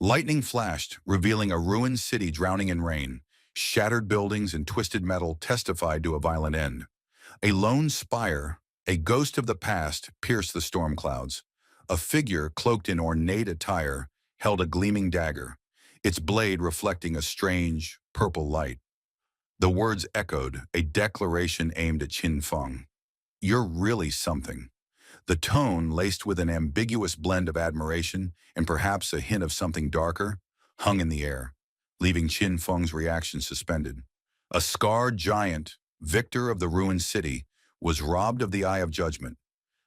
Lightning flashed, revealing a ruined city drowning in rain. Shattered buildings and twisted metal testified to a violent end. A lone spire, a ghost of the past, pierced the storm clouds. A figure cloaked in ornate attire held a gleaming dagger, its blade reflecting a strange, purple light. The words echoed, a declaration aimed at Qin Feng. "You're really something." The tone, laced with an ambiguous blend of admiration and perhaps a hint of something darker, hung in the air, leaving Qin Feng's reaction suspended. A scarred giant, victor of the ruined city, was robbed of the Eye of Judgment.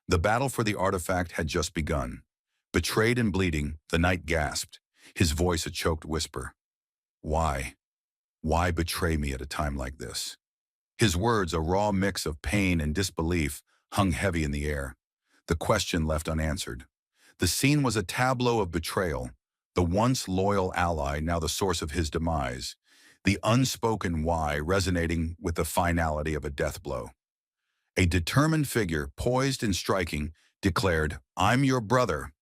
The battle for the artifact had just begun. Betrayed and bleeding, the knight gasped, his voice a choked whisper. Why? Why betray me at a time like this? His words, a raw mix of pain and disbelief, hung heavy in the air. The question left unanswered. The scene was a tableau of betrayal, the once loyal ally now the source of his demise, the unspoken why resonating with the finality of a death blow. A determined figure, poised and striking, declared, "I'm your brother,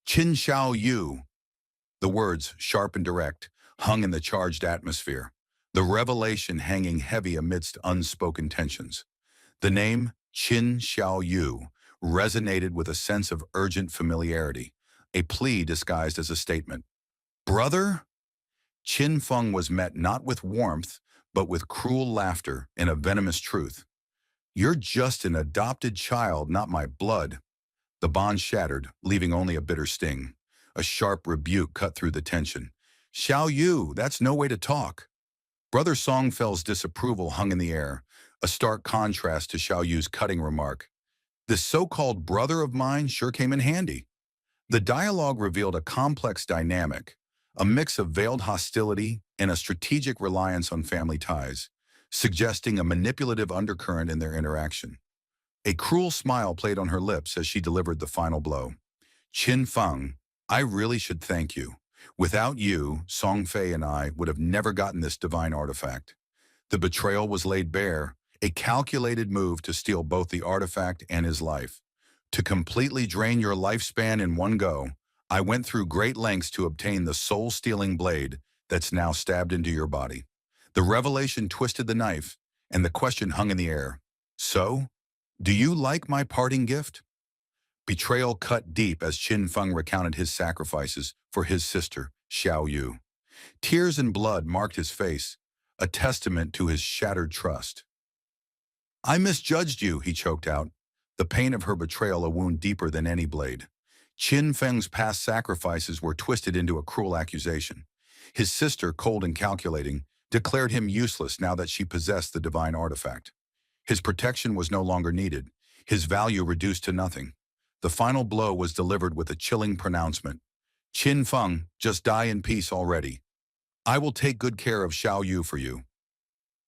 Qin Xiao Yu." The words, sharp and direct, hung in the charged atmosphere, the revelation hanging heavy amidst unspoken tensions. The name, Qin Xiao Yu, resonated with a sense of urgent familiarity, a plea disguised as a statement. "Brother?" Qin Feng was met not with warmth, but with cruel laughter and a venomous truth. "You're just an adopted child, not my blood." The bond shattered, leaving only a bitter sting. A sharp rebuke cut through the tension. "Xiao Yu, that's no way to talk." Brother Songfell's disapproval hung in the air, a stark contrast to Xiao Yu's cutting remark. "This so-called brother of mine sure came in handy." The dialogue revealed a complex dynamic, a mix of veiled hostility and a strategic reliance on family ties, suggesting a manipulative undercurrent in their interaction. A cruel smile played on her lips as she delivered the final blow. "Qin Feng, I really should thank you. Without you, Song Fei and I would have never gotten this divine artifact." The betrayal was laid bare, a calculated move to steal both the artifact and his life. "To completely drain your lifespan in one go, I went through great lengths to obtain the soul-stealing blade that's now stabbed into your body." The revelation twisted the knife, and the question hung in the air. "So, do you like my parting gift?" Betrayal cut deep as Qin Feng recounted his sacrifices for his sister, Xiao Yu. Tears and blood marked his face, a testament to his shattered trust. "I misjudged you," he choked out, the pain of her betrayal a wound deeper than any blade. Qin Feng's past sacrifices were twisted into a cruel accusation. His sister, cold and calculating, declared him useless now that she possessed the divine artifact. His protection was no longer needed, his value reduced to nothing. The final blow was delivered with a chilling pronouncement. "Qin Feng, just die in peace already. I will take good care of Xiao Yu for you."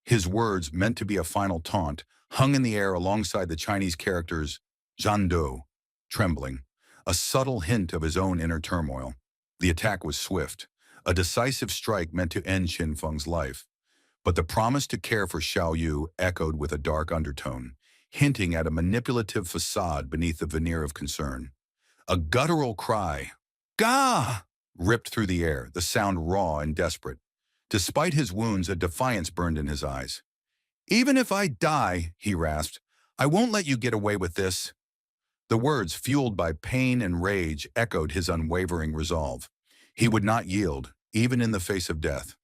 His words, meant to be a final taunt, hung in the air alongside the Chinese characters Zhan Du, trembling, a subtle hint of his own inner turmoil. The attack was swift, a decisive strike meant to end Qin Feng's life. But the promise to care for Xiao Yu echoed with a dark undertone, hinting at a manipulative facade beneath the veneer of concern. A guttural cry, "Gah!" ripped through the air, the sound raw and desperate. Despite his wounds, a defiance burned in his eyes. "Even if I die," he rasped, "I won't let you get away with this." The words, fueled by pain and rage, echoed his unwavering resolve. He would not yield, even in the face of death.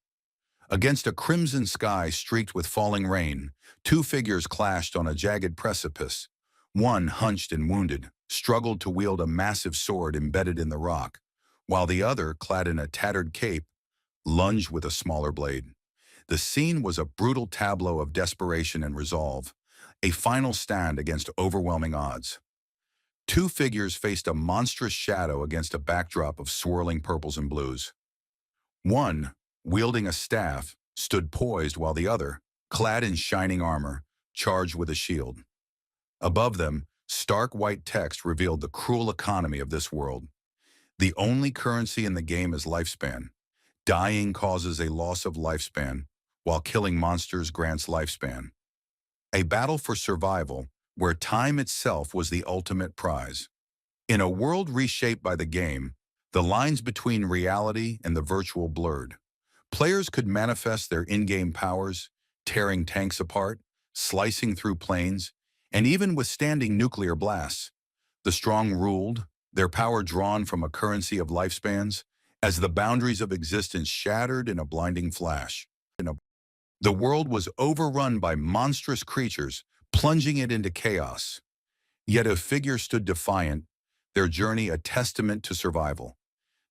Against a crimson sky streaked with falling rain, two figures clashed on a jagged precipice. One, hunched and wounded, struggled to wield a massive sword embedded in the rock, while the other, clad in a tattered cape, lunged with a smaller blade. The scene was a brutal tableau of desperation and resolve, a final stand against overwhelming odds. Two figures faced a monstrous shadow against a backdrop of swirling purples and blues. One, wielding a staff, stood poised while the other, clad in shining armor, charged with a shield. Above them, stark white text revealed the cruel economy of this world. The only currency in the game is lifespan. Dying causes a loss of lifespan, while killing monsters grants lifespan. A battle for survival, where time itself was the ultimate prize. In a world reshaped by the game, The lines between reality and the virtual blurred. Players could manifest their in-game powers, tearing tanks apart, slicing through planes, and even withstanding nuclear blasts. The strong ruled, their power drawn from a currency of lifespans, as the boundaries of existence shattered in a blinding flash. The world was overrun by monstrous creatures, plunging it into chaos. Yet a figure stood defiant, their journey a testament to survival.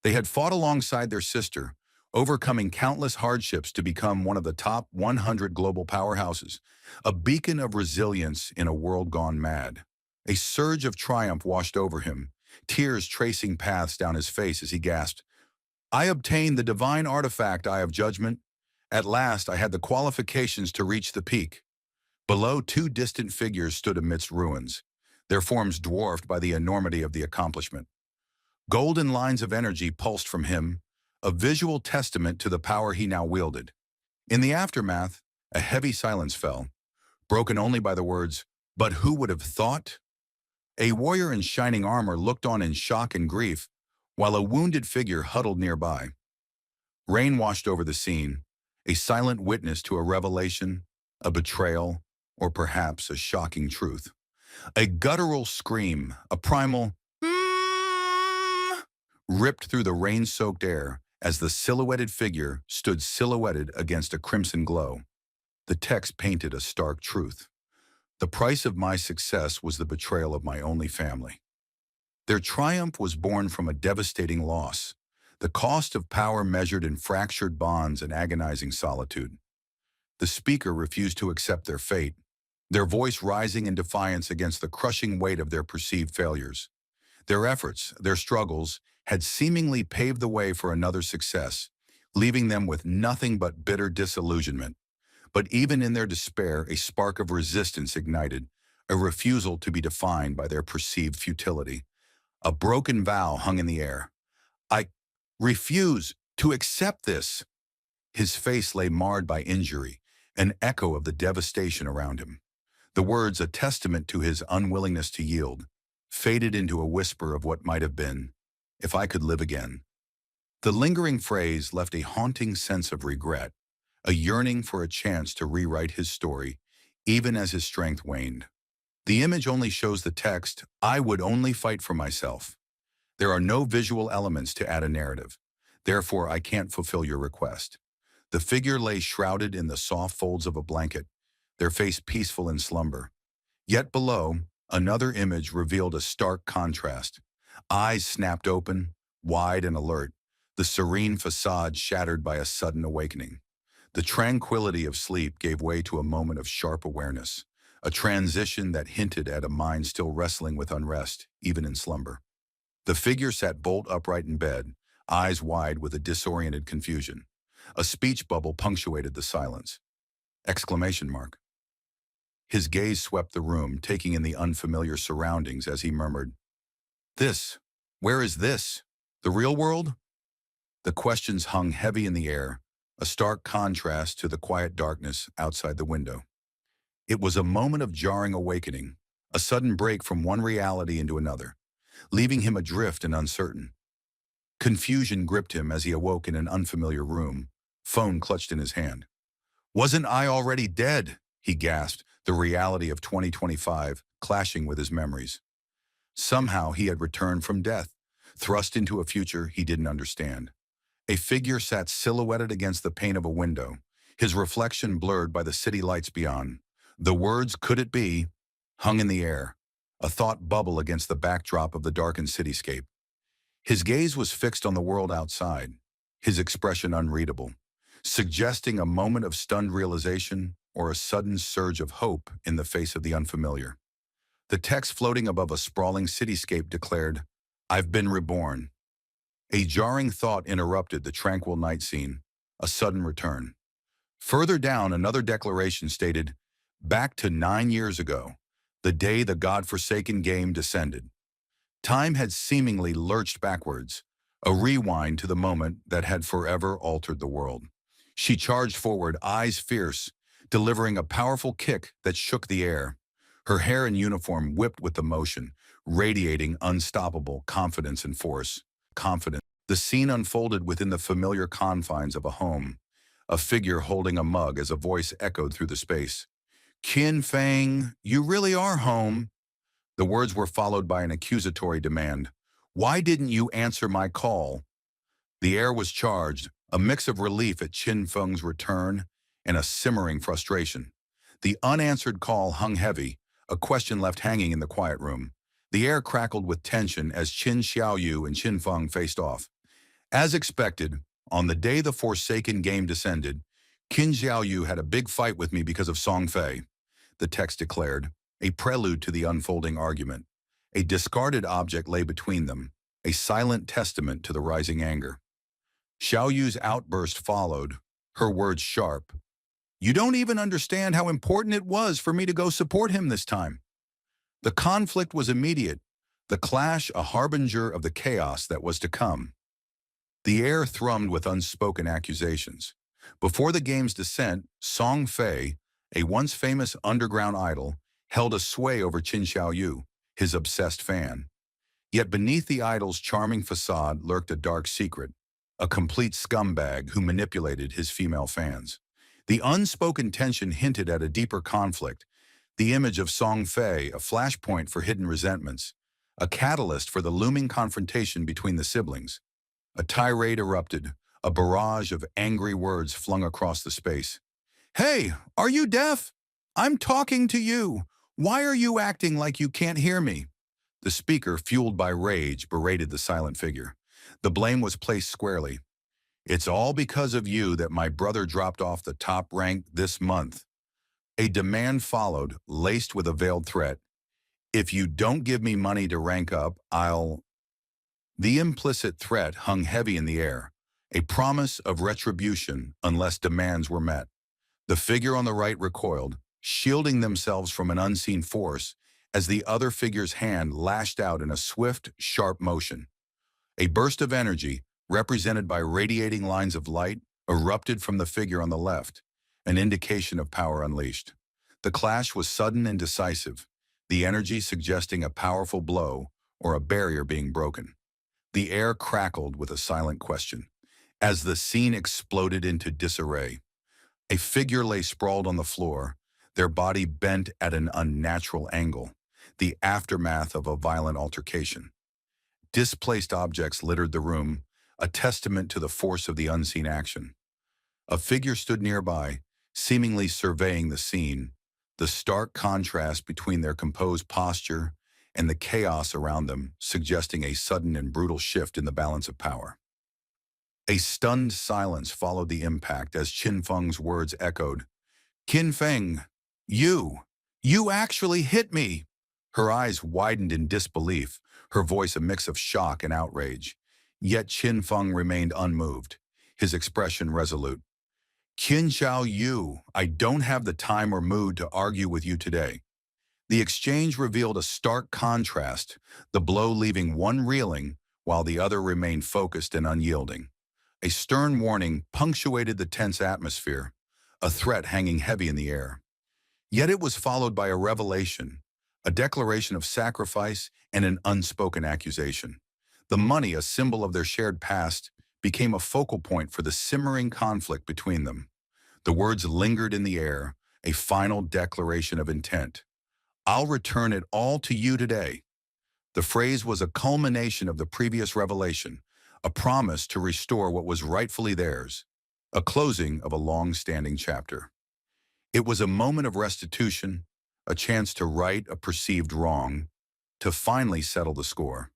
They had fought alongside their sister, overcoming countless hardships to become one of the top 100 global powerhouses, a beacon of resilience in a world gone mad. A surge of triumph washed over him, tears tracing paths down his face as he gasped, "I obtained the divine artifact, Eye of Judgment. At last I had the qualifications to reach the peak." Below, two distant figures stood amidst ruins, their forms dwarfed by the enormity of the accomplishment. Golden lines of energy pulsed from him, a visual testament to the power he now wielded. In the aftermath, a heavy silence fell, broken only by the words, "But who would have thought?" A warrior in shining armor looked on in shock and grief, while a wounded figure huddled nearby. Rain washed over the scene, a silent witness to a revelation, a betrayal, or perhaps a shocking truth. A guttural scream, a primal ripped through the rain-soaked air as the silhouetted figure stood silhouetted against a crimson glow. The text painted a stark truth. The price of my success was the betrayal of my only family. Their triumph was born from a devastating loss, the cost of power measured in fractured bonds and agonizing solitude. The speaker refused to accept their fate, their voice rising in defiance against the crushing weight of their perceived failures. Their efforts, their struggles, had seemingly paved the way for another success, leaving them with nothing but bitter disillusionment. But even in their despair, a spark of resistance ignited, a refusal to be defined by their perceived futility. A broken vow hung in the air. "I refuse to accept this." His face lay marred by injury, an echo of the devastation around him. The words, a testament to his unwillingness to yield, faded into a whisper of what might have been, "If I could live again." The lingering phrase left a haunting sense of regret, a yearning for a chance to rewrite his story, even as his strength waned. The image only shows the text, "I would only fight for myself." There are no visual elements to add a narrative. Therefore, I can't fulfill your request. The figure lay shrouded in the soft folds of a blanket, their face peaceful in slumber. Yet below, another image revealed a stark contrast. Eyes snapped open, wide and alert, the serene facade shattered by a sudden awakening. The tranquility of sleep gave way to a moment of sharp awareness, a transition that hinted at a mind still wrestling with unrest, even in slumber. The figure sat bolt upright in bed, eyes wide with a disoriented confusion. A speech bubble punctuated the silence. Exclamation mark. His gaze swept the room, taking in the unfamiliar surroundings as he murmured, "This, where is this? The real world?" The questions hung heavy in the air, a stark contrast to the quiet darkness outside the window. It was a moment of jarring awakening, a sudden break from one reality into another, leaving him adrift and uncertain. Confusion gripped him as he awoke in an unfamiliar room, phone clutched in his hand. "Wasn't I already dead?" he gasped, the reality of 2025 clashing with his memories. Somehow he had returned from death, thrust into a future he didn't understand. A figure sat silhouetted against the pane of a window, his reflection blurred by the city lights beyond. The words, "Could it be?" hung in the air, a thought bubble against the backdrop of the darkened cityscape. His gaze was fixed on the world outside, his expression unreadable, suggesting a moment of stunned realization or a sudden surge of hope in the face of the unfamiliar. The text floating above a sprawling cityscape declared, "I've been reborn." A jarring thought interrupted the tranquil night scene, a sudden return. Further down, another declaration stated, "Back to 9 years ago, the day the God-forsaken game descended." Time had seemingly lurched backwards, a rewind to the moment that had forever altered the world. She charged forward, eyes fierce, delivering a powerful kick that shook the air. Her hair and uniform whipped with the motion, radiating unstoppable confidence and force. Confidence. The scene unfolded within the familiar confines of a home, a figure holding a mug as a voice echoed through the space. Qin Fang, you really are home. The words were followed by an accusatory demand. Why didn't you answer my call? The air was charged, a mix of relief at Qin Feng's return and a simmering frustration. The unanswered call hung heavy, a question left hanging in the quiet room. The air crackled with tension as Qin Xiaoyu and Qin Feng faced off. As expected, on the day the Forsaken game descended, Qin Xiaoyu had a big fight with me because of Song Fei, the text declared, a prelude to the unfolding argument. A discarded object lay between them, a silent testament to the rising anger. Xiaoyu's outburst followed, her words sharp. You don't even understand how important it was for me to go support him this time. The conflict was immediate, the clash a harbinger of the chaos that was to come. The air thrummed with unspoken accusations. Before the game's descent, Song Fei, a once famous underground idol, held a sway over Qin Xiaoyu, his obsessed fan. Yet beneath the idol's charming facade lurked a dark secret, a complete scumbag who manipulated his female fans. The unspoken tension hinted at a deeper conflict, the image of Song Fei, a flashpoint for hidden resentments, a catalyst for the looming confrontation between the siblings. A tirade erupted, a barrage of angry words flung across the space. Hey, are you deaf? I'm talking to you. Why are you acting like you can't hear me? The speaker, fueled by rage, berated the silent figure. The blame was placed squarely. It's all because of you that my brother dropped off the top rank this month. A demand followed, laced with a veiled threat. If you don't give me money to rank up, I'll... The implicit threat hung heavy in the air, a promise of retribution unless demands were met. The figure on the right recoiled, shielding themselves from an unseen force as the other figure's hand lashed out in a swift, sharp motion. A burst of energy, represented by radiating lines of light, erupted from the figure on the left, an indication of power unleashed. The clash was sudden and decisive, the energy suggesting a powerful blow or a barrier being broken. The air crackled with a silent question. As the scene exploded into disarray, a figure lay sprawled on the floor, their body bent at an unnatural angle, the aftermath of a violent altercation. Displaced objects littered the room, a testament to the force of the unseen action. A figure stood nearby, seemingly surveying the scene, the stark contrast between their composed posture and the chaos around them suggesting a sudden and brutal shift in the balance of power. A stunned silence followed the impact as Qin Feng's words echoed. Qin Feng, you actually hit me. Her eyes widened in disbelief, her voice a mix of shock and outrage. Yet Qin Feng remained unmoved, his expression resolute. Qin Xiaoyu, I don't have the time or mood to argue with you today. The exchange revealed a stark contrast, the blow leaving one reeling while the other remained focused and unyielding. A stern warning punctuated the tense atmosphere, a threat hanging heavy in the air. Yet it was followed by a revelation, a declaration of sacrifice and an unspoken accusation. The money, a symbol of their shared past, became a focal point for the simmering conflict between them. The words lingered in the air, a final declaration of intent. I'll return it all to you today. The phrase was a culmination of the previous revelation, a promise to restore what was rightfully theirs, a closing of a long-standing chapter. It was a moment of restitution, a chance to right a perceived wrong, to finally settle the score.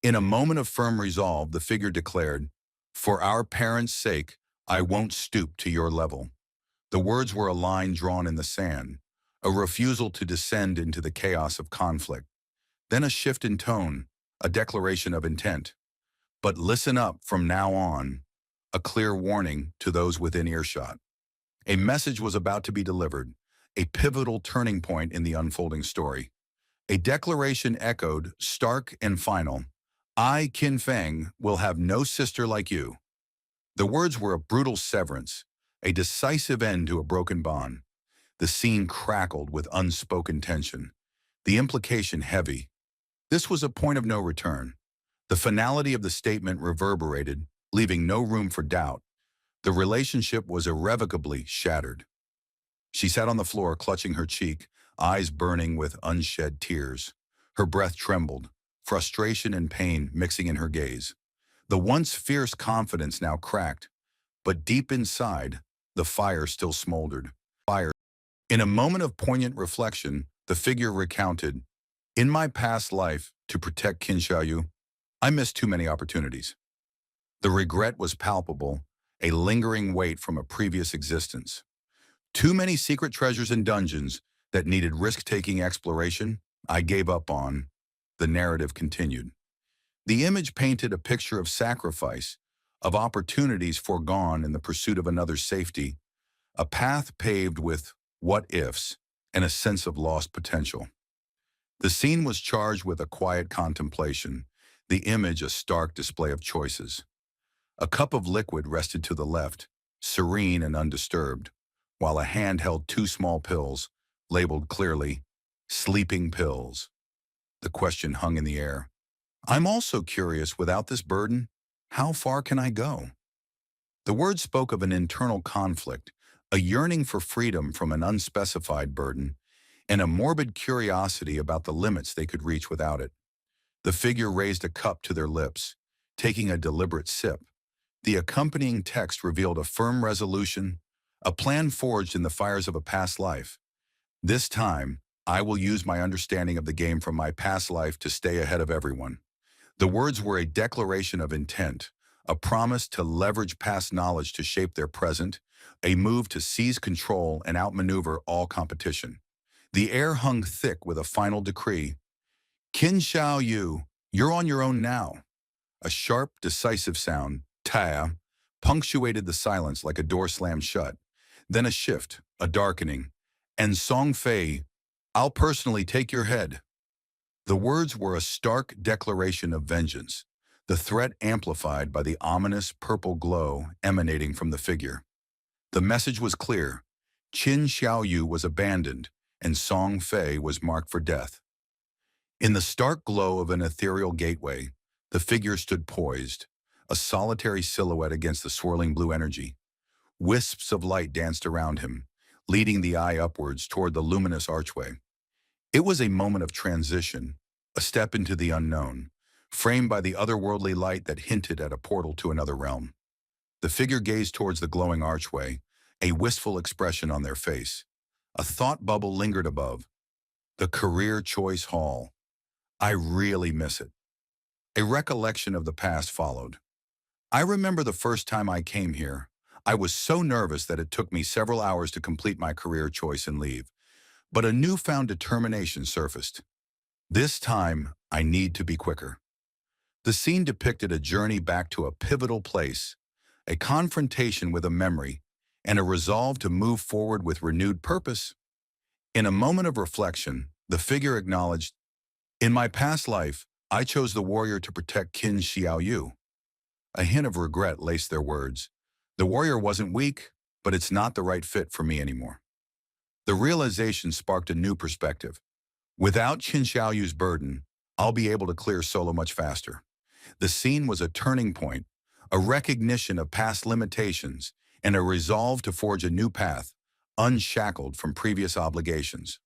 In a moment of firm resolve, the figure declared, "For our parents' sake, I won't stoop to your level." The words were a line drawn in the sand, a refusal to descend into the chaos of conflict. Then a shift in tone, a declaration of intent. But listen up from now on, a clear warning to those within earshot. A message was about to be delivered, a pivotal turning point in the unfolding story. A declaration echoed, stark and final. I, Qin Feng, will have no sister like you. The words were a brutal severance, a decisive end to a broken bond. The scene crackled with unspoken tension, the implication heavy. This was a point of no return. The finality of the statement reverberated, leaving no room for doubt. The relationship was irrevocably shattered. She sat on the floor, clutching her cheek, eyes burning with unshed tears. Her breath trembled, frustration and pain mixing in her gaze. The once fierce confidence now cracked, but deep inside, the fire still smoldered. Fire. In a moment of poignant reflection, the figure recounted, "In my past life, to protect Qin Xiaoyu, I missed too many opportunities. The regret was palpable, a lingering weight from a previous existence. Too many secret treasures and dungeons that needed risk-taking exploration, I gave up on." The narrative continued. The image painted a picture of sacrifice, of opportunities foregone in the pursuit of another's safety, a path paved with what-ifs and a sense of lost potential. The scene was charged with a quiet contemplation, the image a stark display of choices. A cup of liquid rested to the left, serene and undisturbed, while a hand held two small pills, labeled clearly, "sleeping pills." The question hung in the air. I'm also curious, without this burden, how far can I go? The words spoke of an internal conflict, a yearning for freedom from an unspecified burden, and a morbid curiosity about the limits they could reach without it. The figure raised a cup to their lips, taking a deliberate sip. The accompanying text revealed a firm resolution, a plan forged in the fires of a past life. This time, I will use my understanding of the game from my past life to stay ahead of everyone. The words were a declaration of intent, a promise to leverage past knowledge to shape their present, a move to seize control and outmaneuver all competition. The air hung thick with a final decree. "Qin Xiaoyu, you're on your own now." A sharp, decisive sound, "ta," punctuated the silence like a door slammed shut. Then a shift, a darkening. "And Song Fei, I'll personally take your head." The words were a stark declaration of vengeance, the threat amplified by the ominous purple glow emanating from the figure. The message was clear. Qin Xiaoyu was abandoned, and Song Fei was marked for death. In the stark glow of an ethereal gateway, the figure stood poised, a solitary silhouette against the swirling blue energy. Wisps of light danced around him, leading the eye upwards toward the luminous archway. It was a moment of transition, a step into the unknown, framed by the otherworldly light that hinted at a portal to another realm. The figure gazed towards the glowing archway, a wistful expression on their face. A thought bubble lingered above. The career choice hall. I really miss it. A recollection of the past followed. I remember the first time I came here. I was so nervous that it took me several hours to complete my career choice and leave. But a newfound determination surfaced. This time, I need to be quicker. The scene depicted a journey back to a pivotal place, a confrontation with a memory, and a resolve to move forward with renewed purpose. In a moment of reflection, the figure acknowledged, "In my past life, I chose the warrior to protect Qin Xiaoyu." A hint of regret laced their words. The warrior wasn't weak, but it's not the right fit for me anymore. The realization sparked a new perspective. Without Qin Xiaoyu's burden, I'll be able to clear solo much faster. The scene was a turning point, a recognition of past limitations, and a resolve to forge a new path, unshackled from previous obligations.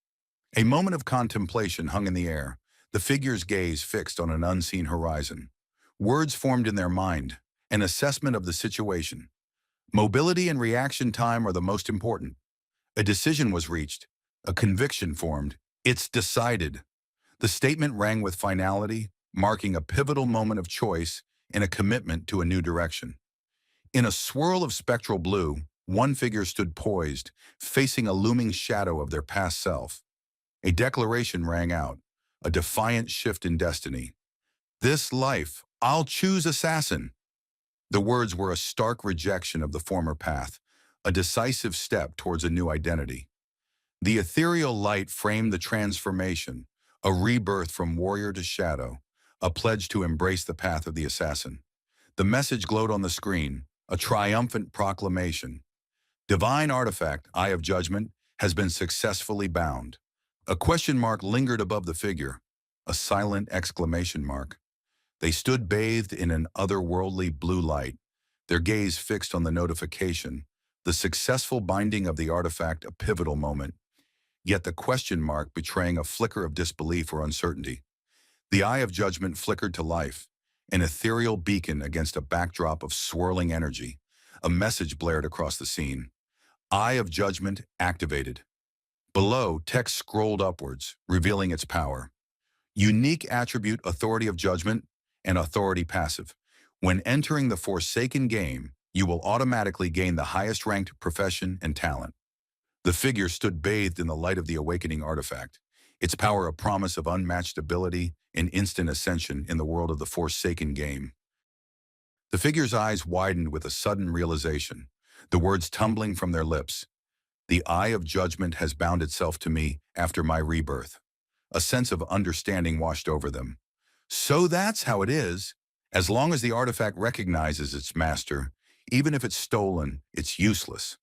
A moment of contemplation hung in the air, the figure's gaze fixed on an unseen horizon. Words formed in their mind, an assessment of the situation. Mobility and reaction time are the most important. A decision was reached, a conviction formed. It's decided. The statement rang with finality, marking a pivotal moment of choice and a commitment to a new direction. In a swirl of spectral blue, one figure stood poised, facing a looming shadow of their past self. A declaration rang out, a defiant shift in destiny. "This life, I'll choose assassin." The words were a stark rejection of the former path, a decisive step towards a new identity. The ethereal light framed the transformation, a rebirth from warrior to shadow, a pledge to embrace the path of the assassin. The message glowed on the screen, a triumphant proclamation. "Divine artifact, Eye of Judgment, has been successfully bound." A question mark lingered above the figure, a silent exclamation mark. They stood bathed in an otherworldly blue light, their gaze fixed on the notification, the successful binding of the artifact a pivotal moment, yet the question mark betraying a flicker of disbelief or uncertainty. The eye of judgment flickered to life, an ethereal beacon against a backdrop of swirling energy. A message blared across the scene. Eye of judgment activated. Below, text scrolled upwards, revealing its power. Unique attribute authority of judgment and authority passive. When entering the Forsaken game, you will automatically gain the highest ranked profession and talent. The figure stood bathed in the light of the awakening artifact, its power a promise of unmatched ability and instant ascension in the world of the Forsaken game. The figure's eyes widened with a sudden realization, the words tumbling from their lips. The eye of judgment has bound itself to me after my rebirth. A sense of understanding washed over them. So that's how it is. As long as the artifact recognizes its master, even if it's stolen, it's useless.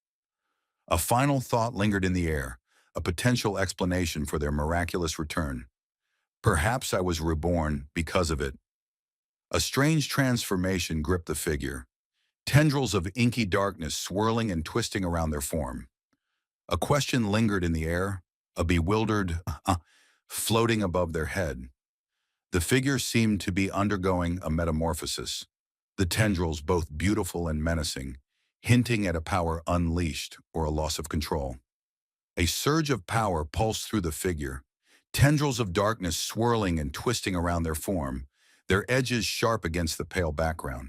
A final thought lingered in the air, a potential explanation for their miraculous return. Perhaps I was reborn because of it. A strange transformation gripped the figure, tendrils of inky darkness swirling and twisting around their form. A question lingered in the air, a bewildered floating above their head. The figure seemed to be undergoing a metamorphosis, the tendrils both beautiful and menacing, hinting at a power unleashed or a loss of control. A surge of power pulsed through the figure, tendrils of darkness swirling and twisting around their form, their edges sharp against the pale background.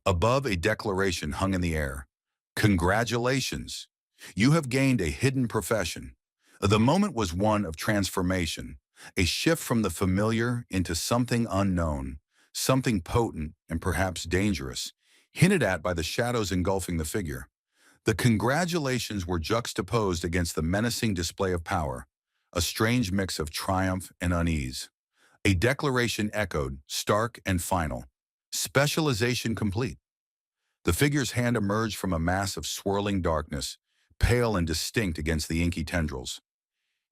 Above, a declaration hung in the air. Congratulations! You have gained a hidden profession. The moment was one of transformation, a shift from the familiar into something unknown, something potent and perhaps dangerous, hinted at by the shadows engulfing the figure. The congratulations were juxtaposed against the menacing display of power, a strange mix of triumph and unease. A declaration echoed, stark and final. Specialization complete. The figure's hand emerged from a mass of swirling darkness, pale and distinct against the inky tendrils.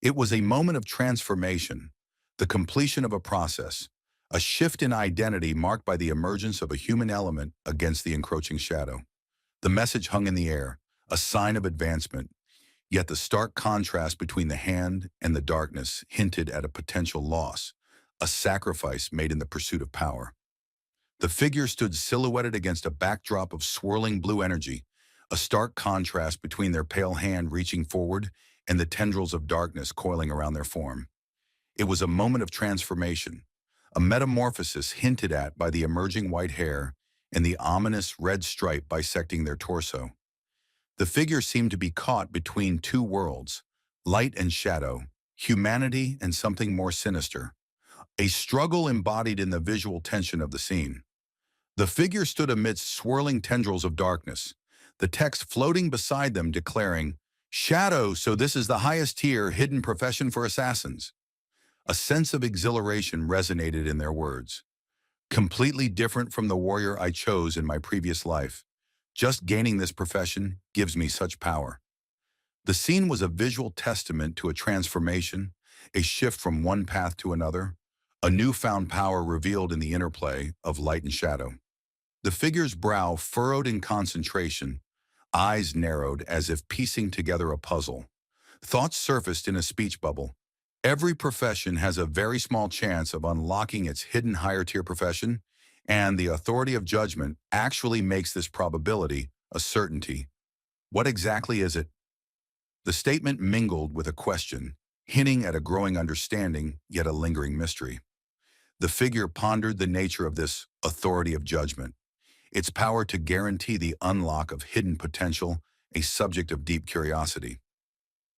It was a moment of transformation, the completion of a process, a shift in identity marked by the emergence of a human element against the encroaching shadow. The message hung in the air, a sign of advancement, yet the stark contrast between the hand and the darkness hinted at a potential loss, a sacrifice made in the pursuit of power. The figure stood silhouetted against a backdrop of swirling blue energy, a stark contrast between their pale hand reaching forward and the tendrils of darkness coiling around their form. It was a moment of transformation, a metamorphosis hinted at by the emerging white hair and the ominous red stripe bisecting their torso. The figure seemed to be caught between two worlds, light and shadow, humanity and something more sinister, a struggle embodied in the visual tension of the scene. The figure stood amidst swirling tendrils of darkness, the text floating beside them declaring, "Shadow, so this is the highest tier hidden profession for assassins." A sense of exhilaration resonated in their words. Completely different from the warrior I chose in my previous life. Just gaining this profession gives me such power. The scene was a visual testament to a transformation, a shift from one path to another, a newfound power revealed in the interplay of light and shadow. The figure's brow furrowed in concentration, eyes narrowed as if piecing together a puzzle. Thoughts surfaced in a speech bubble. Every profession has a very small chance of unlocking its hidden higher-tier profession, and the authority of judgment actually makes this probability a certainty. What exactly is it? The statement mingled with a question, hinting at a growing understanding, yet a lingering mystery. The figure pondered the nature of this authority of judgment, its power to guarantee the unlock of hidden potential, a subject of deep curiosity.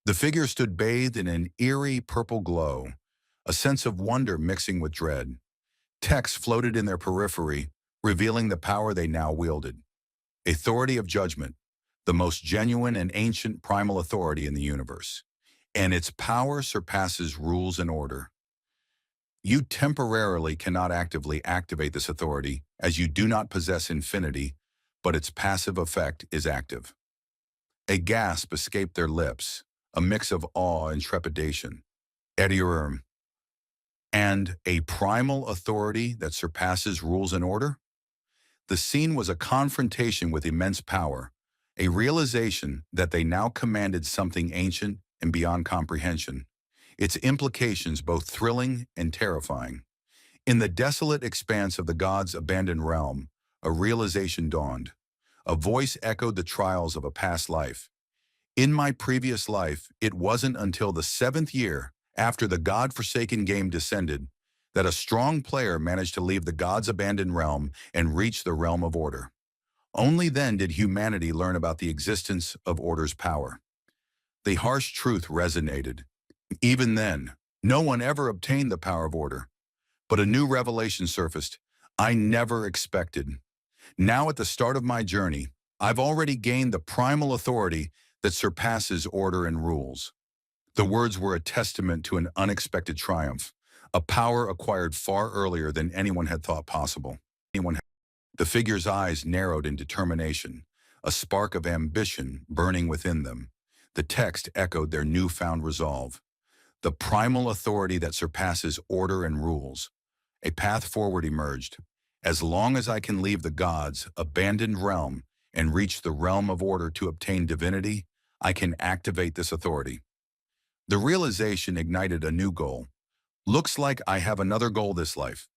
The figure stood bathed in an eerie purple glow, a sense of wonder mixing with dread. Text floated in their periphery, revealing the power they now wielded. Authority of judgment, the most genuine and ancient primal authority in the universe. And its power surpasses rules and order. You temporarily cannot actively activate this authority as you do not possess infinity, but its passive effect is active. A gasp escaped their lips, a mix of awe and trepidation. Ediyorum. And a primal authority that surpasses rules and order? The scene was a confrontation with immense power, a realization that they now commanded something ancient and beyond comprehension, its implications both thrilling and terrifying. In the desolate expanse of the gods' abandoned realm, a realization dawned. A voice echoed the trials of a past life. In my previous life, it wasn't until the seventh year, after the god-forsaken game descended, that a strong player managed to leave the gods' abandoned realm and reach the realm of order. Only then did humanity learn about the existence of order's power. The harsh truth resonated. Even then, no one ever obtained the power of order. But a new revelation surfaced I never expected. Now at the start of my journey, I've already gained the primal authority that surpasses order and rules. The words were a testament to an unexpected triumph, a power acquired far earlier than anyone had thought possible. The figure's eyes narrowed in determination, a spark of ambition burning within them. The text echoed their newfound resolve. The primal authority that surpasses order and rules. A path forward emerged. As long as I can leave the gods' abandoned realm and reach the realm of order to obtain divinity, I can activate this authority. The realization ignited a new goal. Looks like I have another goal this life.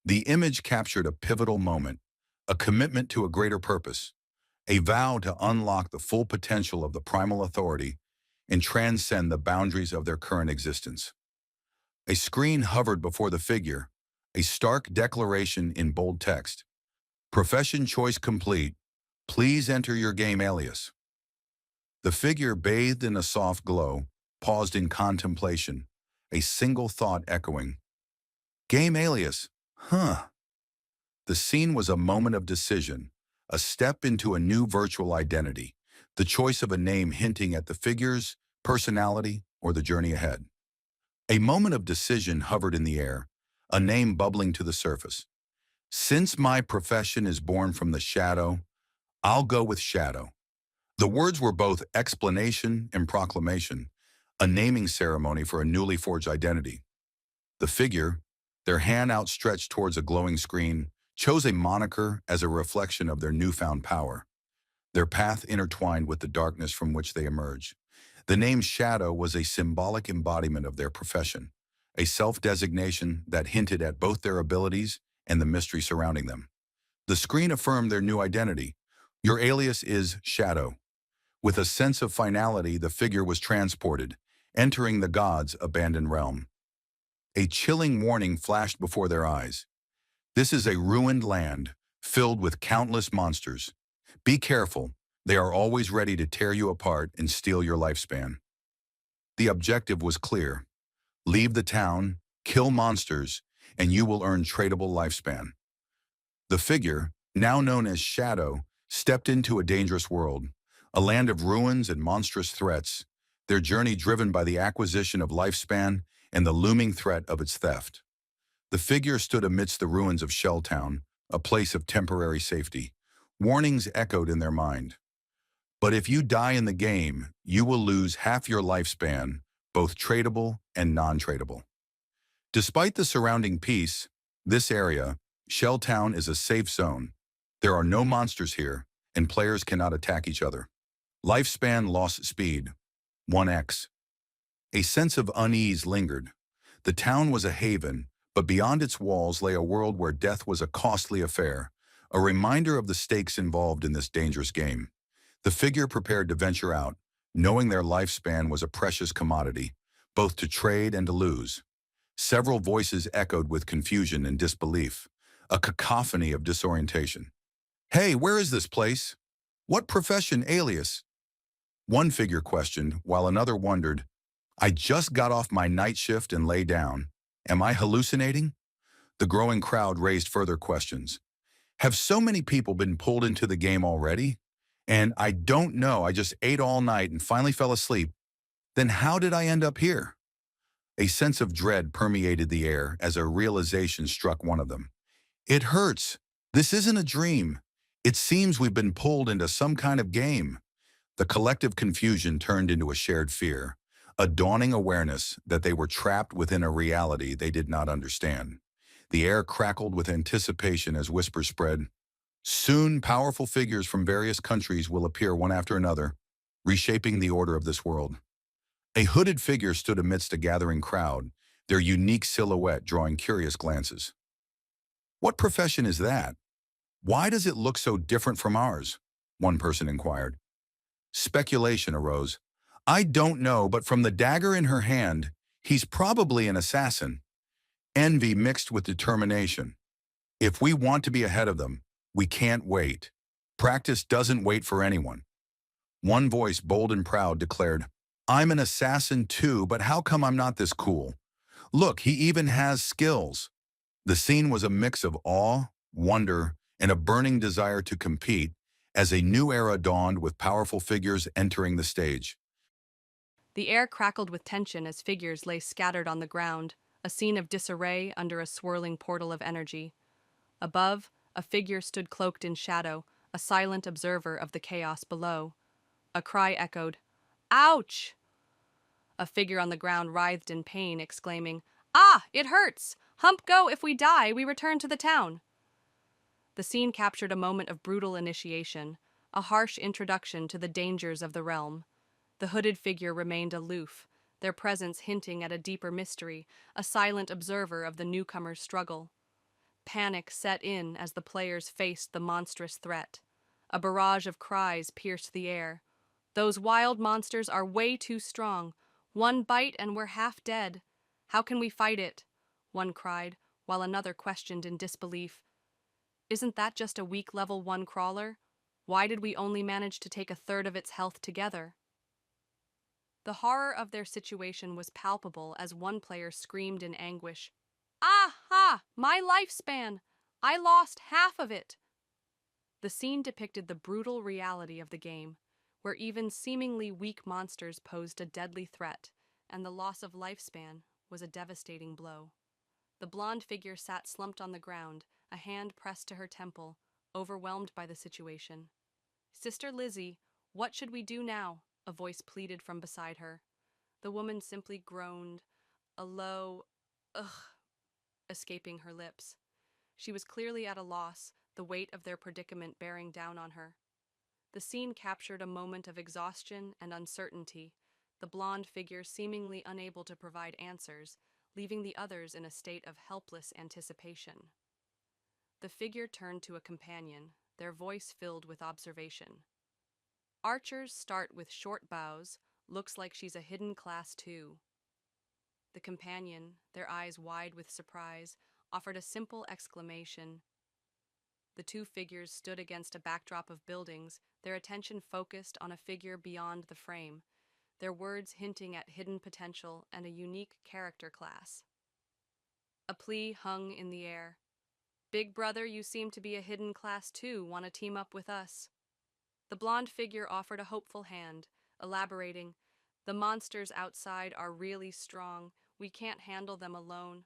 The image captured a pivotal moment, a commitment to a greater purpose, a vow to unlock the full potential of the primal authority and transcend the boundaries of their current existence. A screen hovered before the figure, a stark declaration in bold text. Profession choice complete. Please enter your game alias. The figure, bathed in a soft glow, paused in contemplation, a single thought echoing. Game alias, huh? The scene was a moment of decision, a step into a new virtual identity, the choice of a name hinting at the figure's personality or the journey ahead. A moment of decision hovered in the air, a name bubbling to the surface. Since my profession is born from the shadow, I'll go with Shadow. The words were both explanation and proclamation, a naming ceremony for a newly forged identity. The figure, their hand outstretched towards a glowing screen, chose a moniker as a reflection of their newfound power. Their path intertwined with the darkness from which they emerged. The name Shadow was a symbolic embodiment of their profession, a self-designation that hinted at both their abilities and the mystery surrounding them. The screen affirmed their new identity. Your alias is Shadow. With a sense of finality, the figure was transported, entering the gods' abandoned realm. A chilling warning flashed before their eyes. This is a ruined land, filled with countless monsters. Be careful, they are always ready to tear you apart and steal your lifespan. The objective was clear. Leave the town, kill monsters, and you will earn tradable lifespan. The figure, now known as Shadow, stepped into a dangerous world, a land of ruins and monstrous threats, their journey driven by the acquisition of lifespan and the looming threat of its theft. The figure stood amidst the ruins of Shelltown, a place of temporary safety. Warnings echoed in their mind. But if you die in the game, you will lose half your lifespan, both tradable and non-tradable. Despite the surrounding peace, this area, Shelltown, is a safe zone. There are no monsters here, and players cannot attack each other. Lifespan loss speed, 1x. A sense of unease lingered. The town was a haven, but beyond its walls lay a world where death was a costly affair, a reminder of the stakes involved in this dangerous game. The figure prepared to venture out, knowing their lifespan was a precious commodity, both to trade and to lose. Several voices echoed with confusion and disbelief, a cacophony of disorientation. Hey, where is this place? What profession alias? One figure questioned, while another wondered, I just got off my night shift and lay down. Am I hallucinating? The growing crowd raised further questions. Have so many people been pulled into the game already? And I don't know, I just ate all night and finally fell asleep. Then how did I end up here? A sense of dread permeated the air as a realization struck one of them. It hurts. This isn't a dream. It seems we've been pulled into some kind of game. The collective confusion turned into a shared fear, a dawning awareness that they were trapped within a reality they did not understand. The air crackled with anticipation as whispers spread. Soon, powerful figures from various countries will appear one after another, reshaping the order of this world. A hooded figure stood amidst a gathering crowd, their unique silhouette drawing curious glances. "What profession is that? Why does it look so different from ours?" one person inquired. Speculation arose. "I don't know, but from the dagger in her hand, he's probably an assassin." Envy mixed with determination. "If we want to be ahead of them, we can't wait. Practice doesn't wait for anyone." One voice, bold and proud, declared, "I'm an assassin too, but how come I'm not this cool? Look, he even has skills." The scene was a mix of awe, wonder, and a burning desire to compete as a new era dawned with powerful figures entering the stage. The air crackled with tension as figures lay scattered on the ground, a scene of disarray under a swirling portal of energy. Above, a figure stood cloaked in shadow, a silent observer of the chaos below. A cry echoed, "Ouch!" A figure on the ground writhed in pain, exclaiming, "Ah, it hurts! Hump go, if we die, we return to the town." The scene captured a moment of brutal initiation, a harsh introduction to the dangers of the realm. The hooded figure remained aloof, their presence hinting at a deeper mystery, a silent observer of the newcomer's struggle. Panic set in as the players faced the monstrous threat. A barrage of cries pierced the air. "Those wild monsters are way too strong. One bite and we're half dead. How can we fight it?" one cried, while another questioned in disbelief. "Isn't that just a weak level 1 crawler? Why did we only manage to take a third of its health together?" The horror of their situation was palpable as one player screamed in anguish, "Ah ha! My lifespan! I lost half of it!" The scene depicted the brutal reality of the game, where even seemingly weak monsters posed a deadly threat, and the loss of lifespan was a devastating blow. The blonde figure sat slumped on the ground, a hand pressed to her temple, overwhelmed by the situation. "Sister Lizzie, what should we do now?" a voice pleaded from beside her. The woman simply groaned, a low "ugh" escaping her lips. She was clearly at a loss, the weight of their predicament bearing down on her. The scene captured a moment of exhaustion and uncertainty, the blonde figure seemingly unable to provide answers, leaving the others in a state of helpless anticipation. The figure turned to a companion, their voice filled with observation. "Archers start with short bows. Looks like she's a hidden class too." The companion, their eyes wide with surprise, offered a simple exclamation. The two figures stood against a backdrop of buildings, their attention focused on a figure beyond the frame, their words hinting at hidden potential and a unique character class. A plea hung in the air. "Big brother, you seem to be a hidden class too. Want to team up with us?" The blonde figure offered a hopeful hand, elaborating, "The monsters outside are really strong. We can't handle them alone.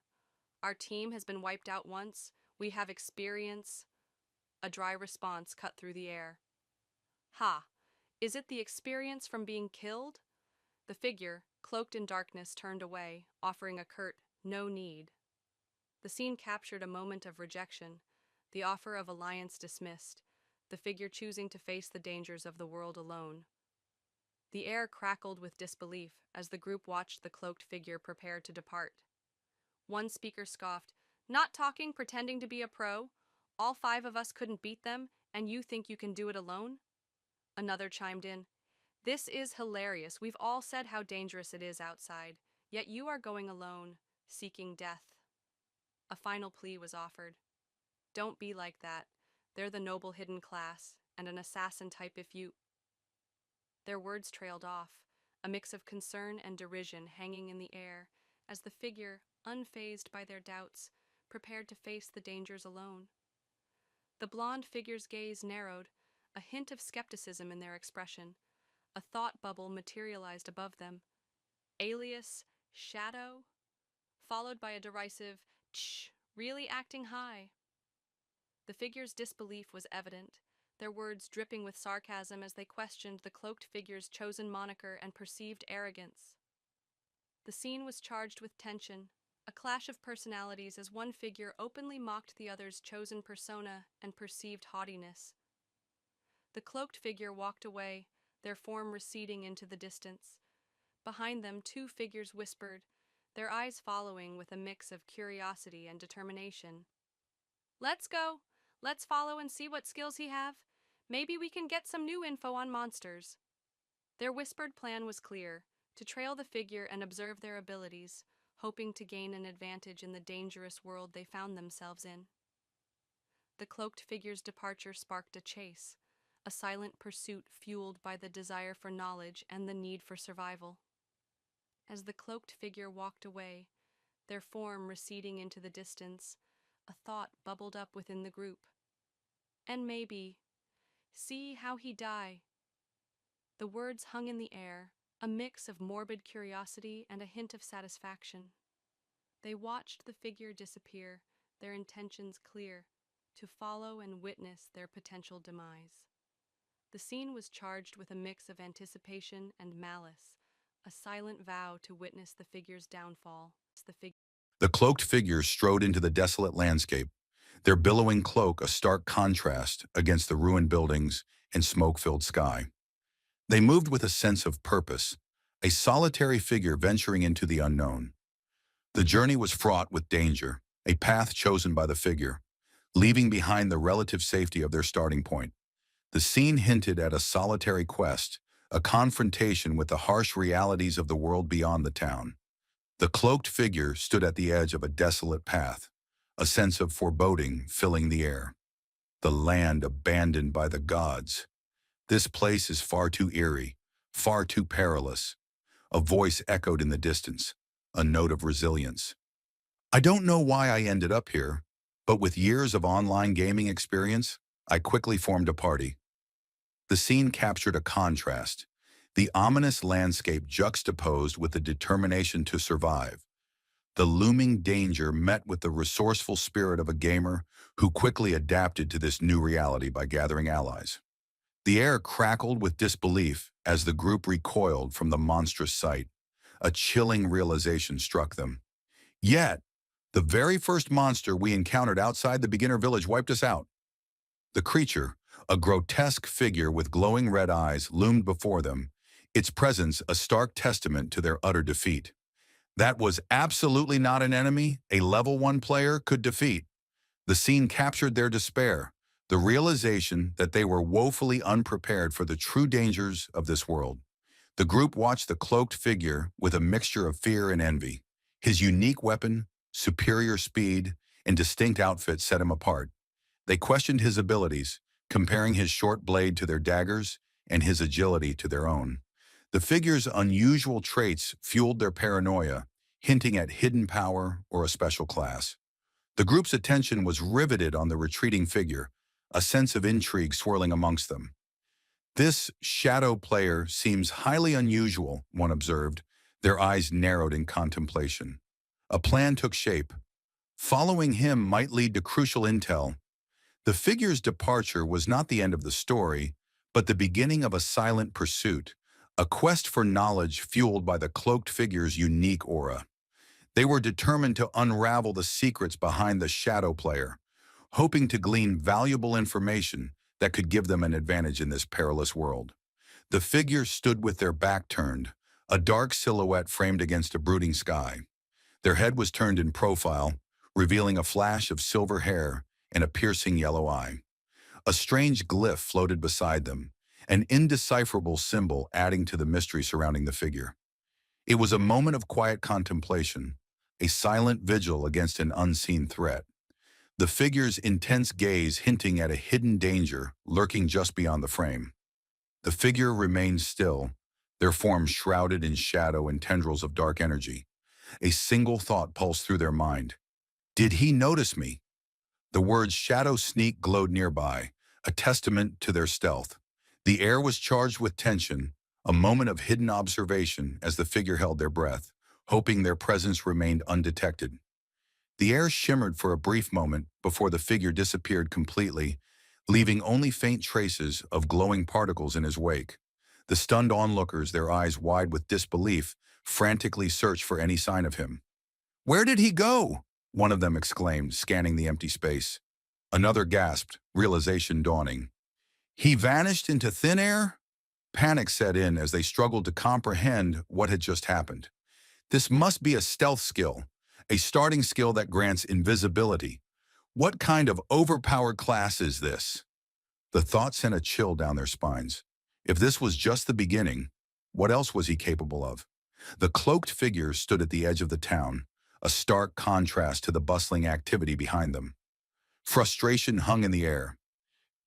Our team has been wiped out once. We have experience." A dry response cut through the air. "Ha! Is it the experience from being killed?" The figure, cloaked in darkness, turned away, offering a curt, "No need." The scene captured a moment of rejection, the offer of alliance dismissed, the figure choosing to face the dangers of the world alone. The air crackled with disbelief as the group watched the cloaked figure prepare to depart. One speaker scoffed, "Not talking, pretending to be a pro? All 5 of us couldn't beat them, and you think you can do it alone?" Another chimed in, "This is hilarious. We've all said how dangerous it is outside, yet you are going alone, seeking death." A final plea was offered. "Don't be like that. They're the noble hidden class, and an assassin type if you—" Their words trailed off, a mix of concern and derision hanging in the air, as the figure, unfazed by their doubts, prepared to face the dangers alone. The blonde figure's gaze narrowed, a hint of skepticism in their expression. A thought bubble materialized above them. Alias Shadow? Followed by a derisive, "Tch, really acting high." The figure's disbelief was evident, their words dripping with sarcasm as they questioned the cloaked figure's chosen moniker and perceived arrogance. The scene was charged with tension, a clash of personalities as one figure openly mocked the other's chosen persona and perceived haughtiness. The cloaked figure walked away, their form receding into the distance. Behind them, two figures whispered, their eyes following with a mix of curiosity and determination. Let's go. Let's follow and see what skills he have. Maybe we can get some new info on monsters. Their whispered plan was clear, to trail the figure and observe their abilities, hoping to gain an advantage in the dangerous world they found themselves in. The cloaked figure's departure sparked a chase, a silent pursuit fueled by the desire for knowledge and the need for survival. As the cloaked figure walked away, their form receding into the distance, a thought bubbled up within the group. And maybe, see how he die. The words hung in the air, a mix of morbid curiosity and a hint of satisfaction. They watched the figure disappear, their intentions clear, to follow and witness their potential demise. The scene was charged with a mix of anticipation and malice, a silent vow to witness the figure's downfall. The cloaked figures strode into the desolate landscape, their billowing cloak a stark contrast against the ruined buildings and smoke-filled sky. They moved with a sense of purpose, a solitary figure venturing into the unknown. The journey was fraught with danger, a path chosen by the figure, leaving behind the relative safety of their starting point. The scene hinted at a solitary quest, a confrontation with the harsh realities of the world beyond the town. The cloaked figure stood at the edge of a desolate path, a sense of foreboding filling the air. The land abandoned by the gods. This place is far too eerie, far too perilous. A voice echoed in the distance, a note of resilience. I don't know why I ended up here, but with years of online gaming experience, I quickly formed a party. The scene captured a contrast, the ominous landscape juxtaposed with the determination to survive. The looming danger met with the resourceful spirit of a gamer who quickly adapted to this new reality by gathering allies. The air crackled with disbelief as the group recoiled from the monstrous sight. A chilling realization struck them. Yet, the very first monster we encountered outside the beginner village wiped us out. The creature, a grotesque figure with glowing red eyes, loomed before them, its presence a stark testament to their utter defeat. That was absolutely not an enemy a level 1 player could defeat. The scene captured their despair, the realization that they were woefully unprepared for the true dangers of this world. The group watched the cloaked figure with a mixture of fear and envy. His unique weapon, superior speed, and distinct outfit set him apart. They questioned his abilities, comparing his short blade to their daggers and his agility to their own. The figure's unusual traits fueled their paranoia, hinting at hidden power or a special class. The group's attention was riveted on the retreating figure, a sense of intrigue swirling amongst them. This shadow player seems highly unusual, one observed, their eyes narrowed in contemplation. A plan took shape. Following him might lead to crucial intel. The figure's departure was not the end of the story, but the beginning of a silent pursuit, a quest for knowledge fueled by the cloaked figure's unique aura. They were determined to unravel the secrets behind the shadow player, hoping to glean valuable information that could give them an advantage in this perilous world. The figure stood with their back turned, a dark silhouette framed against a brooding sky. Their head was turned in profile, revealing a flash of silver hair and a piercing yellow eye. A strange glyph floated beside them, an indecipherable symbol adding to the mystery surrounding the figure. It was a moment of quiet contemplation, a silent vigil against an unseen threat. The figure's intense gaze hinting at a hidden danger lurking just beyond the frame. The figure remained still, their forms shrouded in shadow and tendrils of dark energy. A single thought pulsed through their mind. Did he notice me? The words shadow sneak glowed nearby, a testament to their stealth. The air was charged with tension, a moment of hidden observation as the figure held their breath, hoping their presence remained undetected. The air shimmered for a brief moment before the figure disappeared completely, leaving only faint traces of glowing particles in his wake. The stunned onlookers, their eyes wide with disbelief, frantically searched for any sign of him. "Where did he go?" one of them exclaimed, scanning the empty space. Another gasped, realization dawning. "He vanished into thin air?" Panic set in as they struggled to comprehend what had just happened. This must be a stealth skill, a starting skill that grants invisibility. What kind of overpowered class is this? The thought sent a chill down their spines. If this was just the beginning, what else was he capable of? The cloaked figure stood at the edge of the town, a stark contrast to the bustling activity behind them. Frustration hung in the air.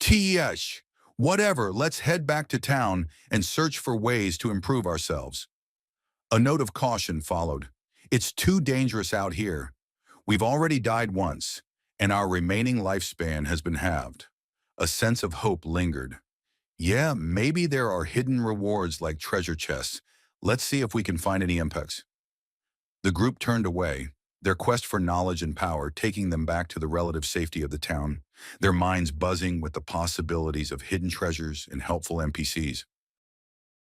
"Tsh, whatever, let's head back to town and search for ways to improve ourselves." A note of caution followed. "It's too dangerous out here. We've already died once, and our remaining lifespan has been halved." A sense of hope lingered. "Yeah, maybe there are hidden rewards like treasure chests. Let's see if we can find any impacts." The group turned away, their quest for knowledge and power taking them back to the relative safety of the town, their minds buzzing with the possibilities of hidden treasures and helpful NPCs.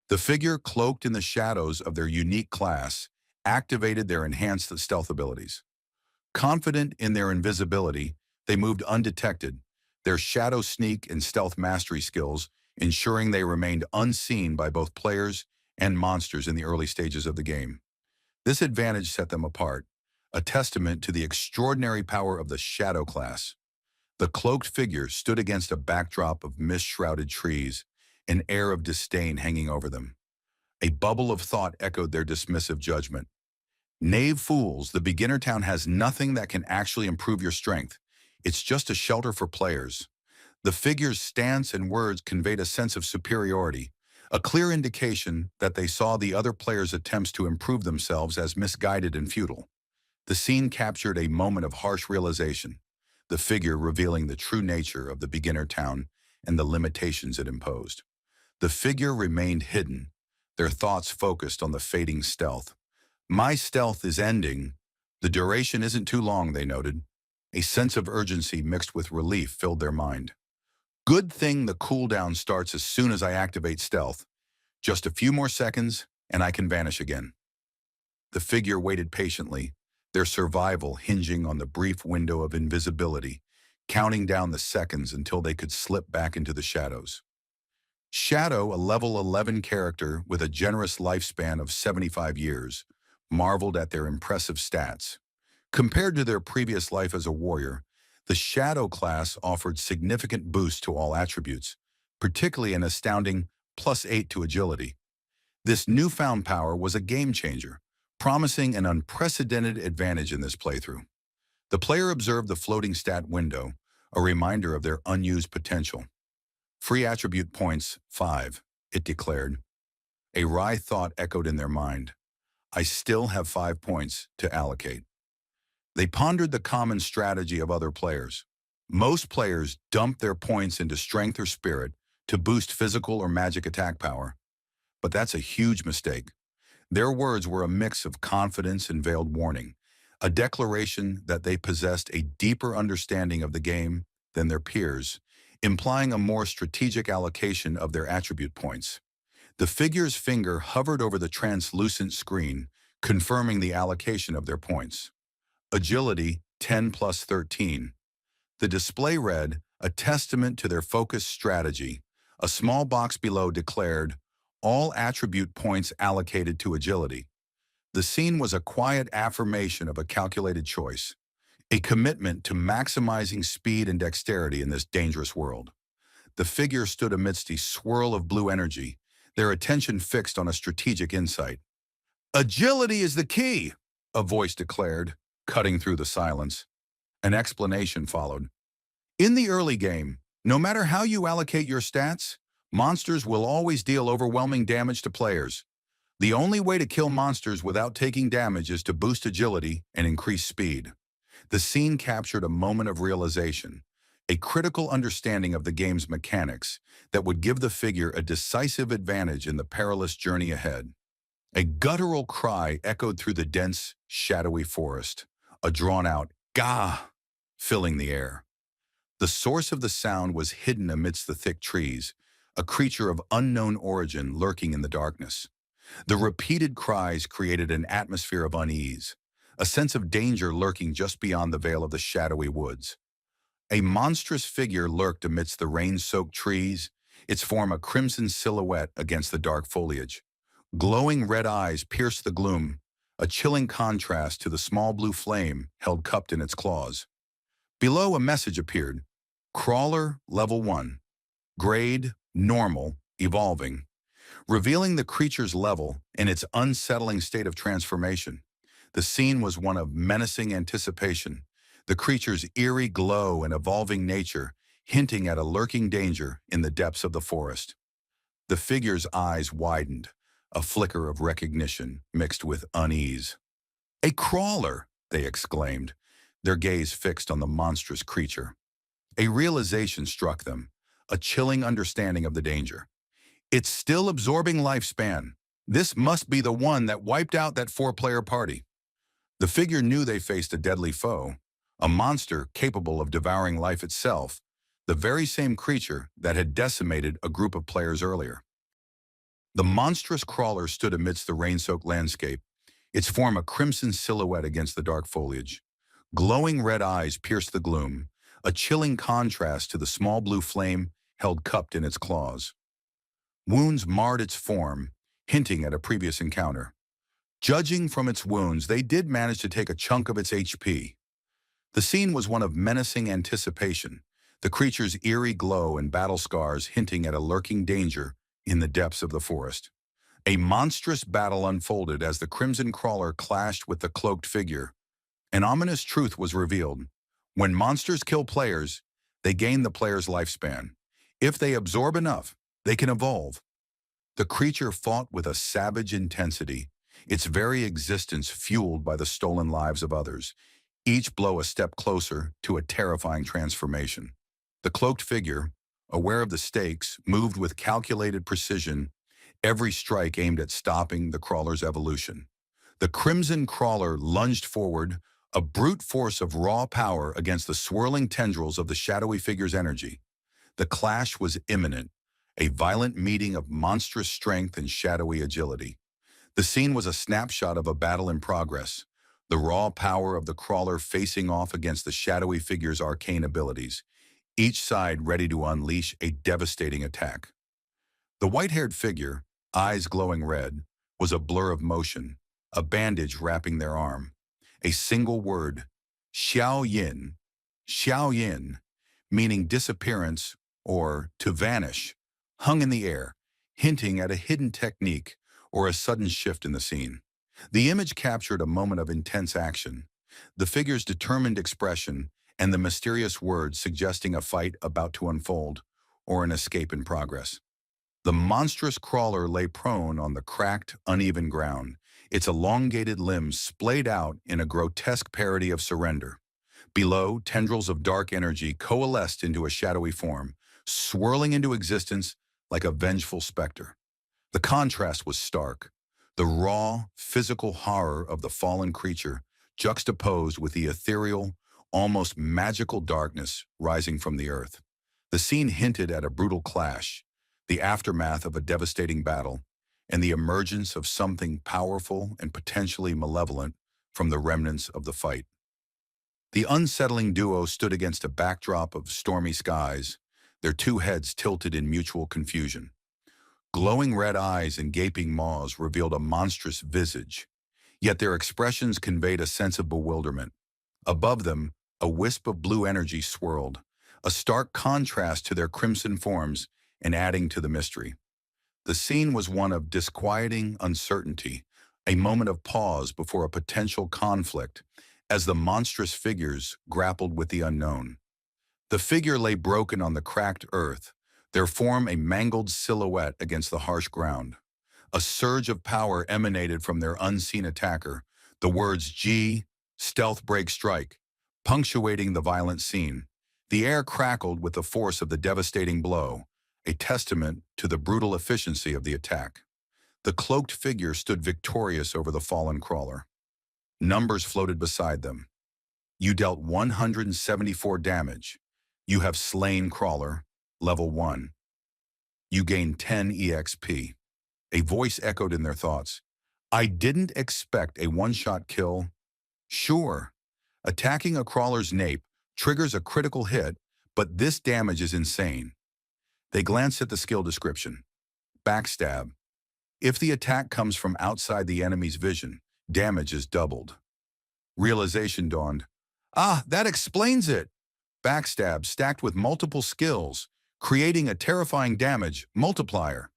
The figure cloaked in the shadows of their unique class activated their enhanced stealth abilities. Confident in their invisibility, they moved undetected, their shadow sneak and stealth mastery skills ensuring they remained unseen by both players and monsters in the early stages of the game. This advantage set them apart, a testament to the extraordinary power of the shadow class. The cloaked figure stood against a backdrop of mist-shrouded trees, an air of disdain hanging over them. A bubble of thought echoed their dismissive judgment. "Knave fools, the beginner town has nothing that can actually improve your strength. It's just a shelter for players." The figure's stance and words conveyed a sense of superiority, a clear indication that they saw the other players' attempts to improve themselves as misguided and futile. The scene captured a moment of harsh realization, the figure revealing the true nature of the beginner town and the limitations it imposed. The figure remained hidden, their thoughts focused on the fading stealth. "My stealth is ending. The duration isn't too long," they noted. A sense of urgency mixed with relief filled their mind. "Good thing the cooldown starts as soon as I activate stealth. Just a few more seconds, and I can vanish again." The figure waited patiently, their survival hinging on the brief window of invisibility, counting down the seconds until they could slip back into the shadows. Shadow, a level 11 character with a generous lifespan of 75 years, marveled at their impressive stats. Compared to their previous life as a warrior, the Shadow class offered significant boosts to all attributes, particularly an astounding +8 to agility. This newfound power was a game changer, promising an unprecedented advantage in this playthrough. The player observed the floating stat window, a reminder of their unused potential. "Free attribute points, 5, it declared. A wry thought echoed in their mind. "I still have 5 points to allocate." They pondered the common strategy of other players. Most players dump their points into strength or spirit to boost physical or magic attack power. But that's a huge mistake. Their words were a mix of confidence and veiled warning, a declaration that they possessed a deeper understanding of the game than their peers, implying a more strategic allocation of their attribute points. The figure's finger hovered over the translucent screen, confirming the allocation of their points. Agility, 10 plus 13. The display read, a testament to their focused strategy. A small box below declared, all attribute points allocated to agility. The scene was a quiet affirmation of a calculated choice, a commitment to maximizing speed and dexterity in this dangerous world. The figure stood amidst a swirl of blue energy, their attention fixed on a strategic insight. "Agility is the key," a voice declared, cutting through the silence. An explanation followed. "In the early game, no matter how you allocate your stats, monsters will always deal overwhelming damage to players. The only way to kill monsters without taking damage is to boost agility and increase speed." The scene captured a moment of realization, a critical understanding of the game's mechanics that would give the figure a decisive advantage in the perilous journey ahead. A guttural cry echoed through the dense, shadowy forest, a drawn-out "gah" filling the air. The source of the sound was hidden amidst the thick trees, a creature of unknown origin lurking in the darkness. The repeated cries created an atmosphere of unease, a sense of danger lurking just beyond the veil of the shadowy woods. A monstrous figure lurked amidst the rain-soaked trees, its form a crimson silhouette against the dark foliage. Glowing red eyes pierced the gloom, a chilling contrast to the small blue flame held cupped in its claws. Below, a message appeared. Crawler Level 1. Grade Normal, Evolving, revealing the creature's level and its unsettling state of transformation. The scene was one of menacing anticipation, the creature's eerie glow and evolving nature hinting at a lurking danger in the depths of the forest. The figure's eyes widened, a flicker of recognition mixed with unease. A crawler, they exclaimed, their gaze fixed on the monstrous creature. A realization struck them, a chilling understanding of the danger. It's still absorbing lifespan. This must be the one that wiped out that four-player party. The figure knew they faced a deadly foe, a monster capable of devouring life itself, the very same creature that had decimated a group of players earlier. The monstrous crawler stood amidst the rain-soaked landscape, its form a crimson silhouette against the dark foliage. Glowing red eyes pierced the gloom, a chilling contrast to the small blue flame held cupped in its claws. Wounds marred its form, hinting at a previous encounter. Judging from its wounds, they did manage to take a chunk of its HP. The scene was one of menacing anticipation, the creature's eerie glow and battle scars hinting at a lurking danger in the depths of the forest. A monstrous battle unfolded as the crimson crawler clashed with the cloaked figure. An ominous truth was revealed. When monsters kill players, they gain the player's lifespan. If they absorb enough, they can evolve. The creature fought with a savage intensity, its very existence fueled by the stolen lives of others, each blow a step closer to a terrifying transformation. The cloaked figure, aware of the stakes, moved with calculated precision, every strike aimed at stopping the crawler's evolution. The crimson crawler lunged forward, a brute force of raw power against the swirling tendrils of the shadowy figure's energy. The clash was imminent, a violent meeting of monstrous strength and shadowy agility. The scene was a snapshot of a battle in progress, the raw power of the crawler facing off against the shadowy figure's arcane abilities, each side ready to unleash a devastating attack. The white-haired figure, eyes glowing red, was a blur of motion, a bandage wrapping their arm. A single word, Xiao Yin, meaning disappearance or to vanish, hung in the air, hinting at a hidden technique or a sudden shift in the scene. The image captured a moment of intense action, the figure's determined expression and the mysterious words suggesting a fight about to unfold or an escape in progress. The monstrous crawler lay prone on the cracked, uneven ground, its elongated limbs splayed out in a grotesque parody of surrender. Below, tendrils of dark energy coalesced into a shadowy form, swirling into existence like a vengeful specter. The contrast was stark. The raw, physical horror of the fallen creature juxtaposed with the ethereal, almost magical darkness rising from the earth. The scene hinted at a brutal clash, the aftermath of a devastating battle, and the emergence of something powerful and potentially malevolent from the remnants of the fight. The unsettling duo stood against a backdrop of stormy skies, their two heads tilted in mutual confusion. Glowing red eyes and gaping maws revealed a monstrous visage, yet their expressions conveyed a sense of bewilderment. Above them, a wisp of blue energy swirled, a stark contrast to their crimson forms and adding to the mystery. The scene was one of disquieting uncertainty, a moment of pause before a potential conflict, as the monstrous figures grappled with the unknown. The figure lay broken on the cracked earth, their form a mangled silhouette against the harsh ground. A surge of power emanated from their unseen attacker, the words G, stealth break strike, punctuating the violent scene. The air crackled with the force of the devastating blow, a testament to the brutal efficiency of the attack. The cloaked figure stood victorious over the fallen crawler. Numbers floated beside them. You dealt 174 damage. You have slain crawler, level 1. You gain 10 EXP. A voice echoed in their thoughts. I didn't expect a one-shot kill. Sure, attacking a crawler's nape triggers a critical hit, but this damage is insane. They glanced at the skill description. Backstab. If the attack comes from outside the enemy's vision, damage is doubled. Realization dawned. Ah, that explains it. Backstab stacked with multiple skills, creating a terrifying damage multiplier.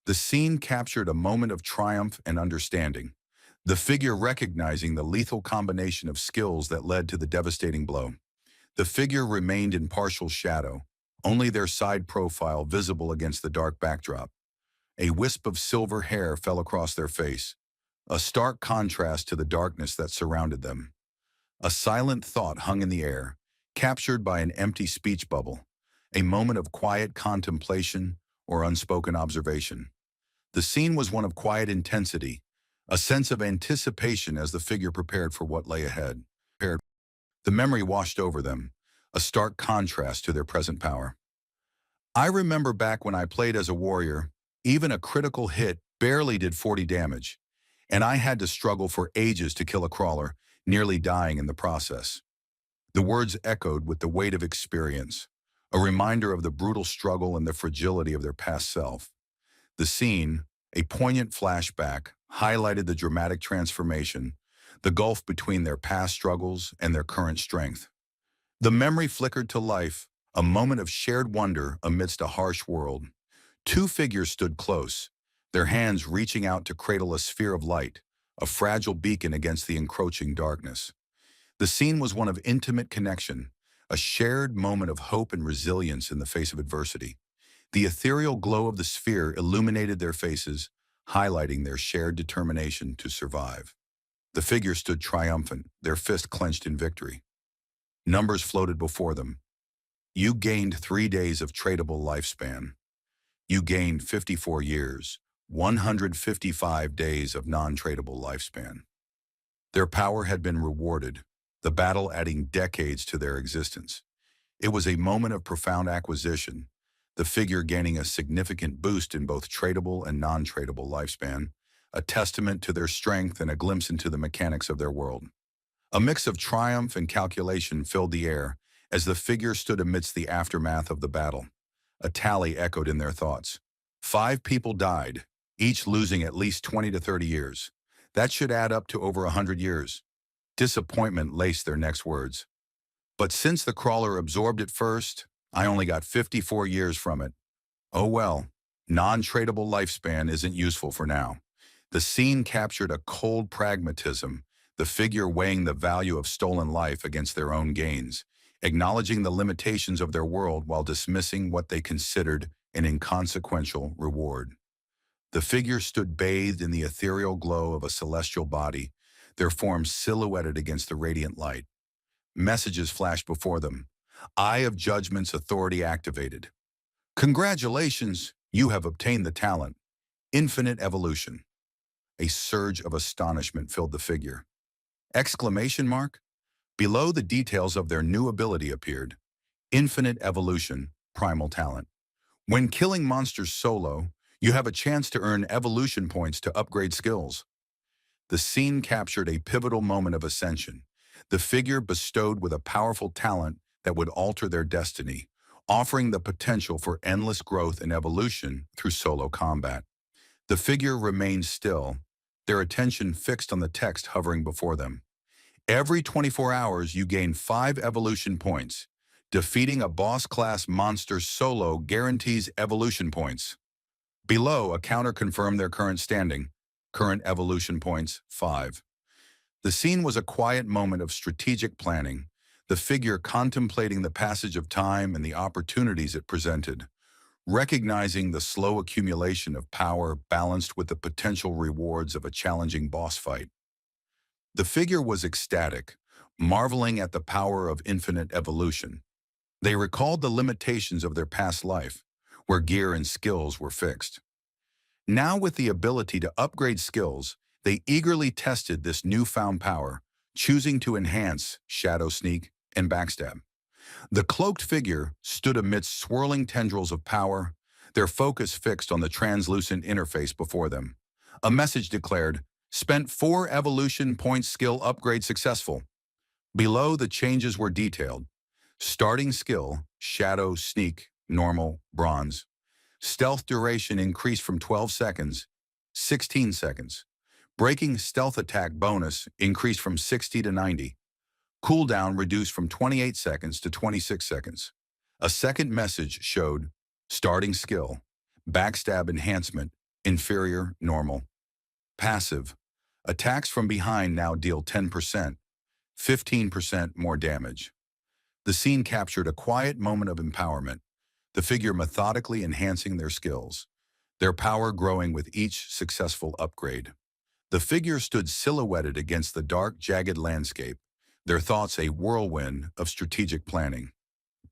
The scene captured a moment of triumph and understanding, the figure recognizing the lethal combination of skills that led to the devastating blow. The figure remained in partial shadow, only their side profile visible against the dark backdrop. A wisp of silver hair fell across their face, a stark contrast to the darkness that surrounded them. A silent thought hung in the air, captured by an empty speech bubble, a moment of quiet contemplation or unspoken observation. The scene was one of quiet intensity, a sense of anticipation as the figure prepared for what lay ahead. The memory washed over them, a stark contrast to their present power. I remember back when I played as a warrior, even a critical hit barely did 40 damage, and I had to struggle for ages to kill a crawler, nearly dying in the process. The words echoed with the weight of experience, a reminder of the brutal struggle and the fragility of their past self. The scene, a poignant flashback, highlighted the dramatic transformation, the gulf between their past struggles and their current strength. The memory flickered to life, a moment of shared wonder amidst a harsh world. Two figures stood close, their hands reaching out to cradle a sphere of light, a fragile beacon against the encroaching darkness. The scene was one of intimate connection, a shared moment of hope and resilience in the face of adversity. The ethereal glow of the sphere illuminated their faces, highlighting their shared determination to survive. The figures stood triumphant, their fist clenched in victory. Numbers floated before them. You gained 3 days of tradable lifespan. You gained 54 years, 155 days of non-tradable lifespan. Their power had been rewarded, the battle adding decades to their existence. It was a moment of profound acquisition, the figure gaining a significant boost in both tradable and non-tradable lifespan, a testament to their strength and a glimpse into the mechanics of their world. A mix of triumph and calculation filled the air as the figure stood amidst the aftermath of the battle. A tally echoed in their thoughts. 5 people died, each losing at least 20 to 30 years. That should add up to over 100 years. Disappointment laced their next words. But since the crawler absorbed it first, I only got 54 years from it. Oh well, non-tradable lifespan isn't useful for now. The scene captured a cold pragmatism, the figure weighing the value of stolen life against their own gains, acknowledging the limitations of their world while dismissing what they considered an inconsequential reward. The figure stood bathed in the ethereal glow of a celestial body, their forms silhouetted against the radiant light. Messages flashed before them. Eye of Judgment's authority activated. Congratulations, you have obtained the talent. Infinite evolution. A surge of astonishment filled the figure. Exclamation mark? Below the details of their new ability appeared. Infinite evolution, primal talent. When killing monsters solo, you have a chance to earn evolution points to upgrade skills. The scene captured a pivotal moment of ascension. The figure bestowed with a powerful talent that would alter their destiny, offering the potential for endless growth and evolution through solo combat. The figure remained still, their attention fixed on the text hovering before them. Every 24 hours, you gain 5 evolution points. Defeating a boss-class monster solo guarantees evolution points. Below, a counter confirmed their current standing. Current evolution points, 5. The scene was a quiet moment of strategic planning, the figure contemplating the passage of time and the opportunities it presented, recognizing the slow accumulation of power balanced with the potential rewards of a challenging boss fight. The figure was ecstatic, marveling at the power of infinite evolution. They recalled the limitations of their past life, where gear and skills were fixed. Now with the ability to upgrade skills, they eagerly tested this newfound power, choosing to enhance Shadow Sneak and Backstab. The cloaked figure stood amidst swirling tendrils of power, their focus fixed on the translucent interface before them. A message declared, "Spent 4 evolution points skill upgrade successful." Below, the changes were detailed. Starting skill, Shadow, Sneak, Normal, Bronze. Stealth duration increased from 12 seconds, 16 seconds. Breaking stealth attack bonus increased from 60 to 90. Cooldown reduced from 28 seconds to 26 seconds. A second message showed starting skill, backstab enhancement, inferior, normal. Passive, attacks from behind now deal 10%, 15% more damage. The scene captured a quiet moment of empowerment, the figure methodically enhancing their skills, their power growing with each successful upgrade. The figure stood silhouetted against the dark, jagged landscape, their thoughts a whirlwind of strategic planning.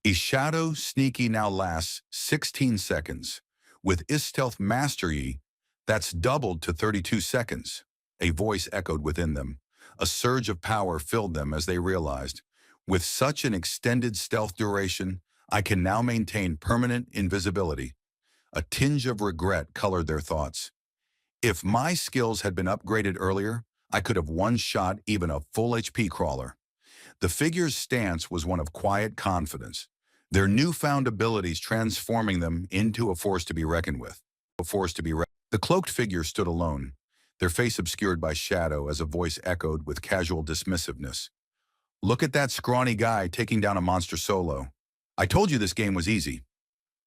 A Shadow Sneaky now lasts 16 seconds. With Stealth Mastery, that's doubled to 32 seconds. A voice echoed within them. A surge of power filled them as they realized, with such an extended stealth duration, I can now maintain permanent invisibility. A tinge of regret colored their thoughts. If my skills had been upgraded earlier, I could have one-shot even a full HP crawler. The figure's stance was one of quiet confidence, their newfound abilities transforming them into a force to be reckoned with. The cloaked figure stood alone, their face obscured by shadow as a voice echoed with casual dismissiveness. "Look at that scrawny guy taking down a monster solo. I told you this game was easy."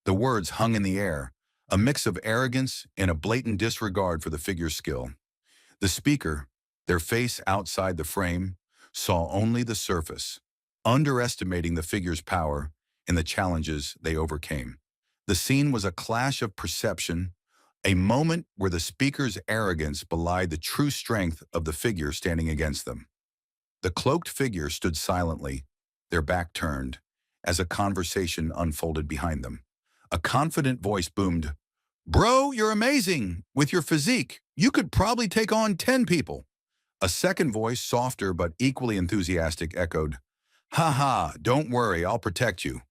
The words hung in the air, a mix of arrogance and a blatant disregard for the figure's skill. The speaker, their face outside the frame, saw only the surface, underestimating the figure's power and the challenges they overcame. The scene was a clash of perception, a moment where the speaker's arrogance belied the true strength of the figure standing against them. The cloaked figure stood silently, their back turned, as a conversation unfolded behind them. A confident voice boomed, "Bro, you're amazing! With your physique, you could probably take on 10 people." A second voice, softer but equally enthusiastic, echoed, "Ha ha, don't worry, I'll protect you."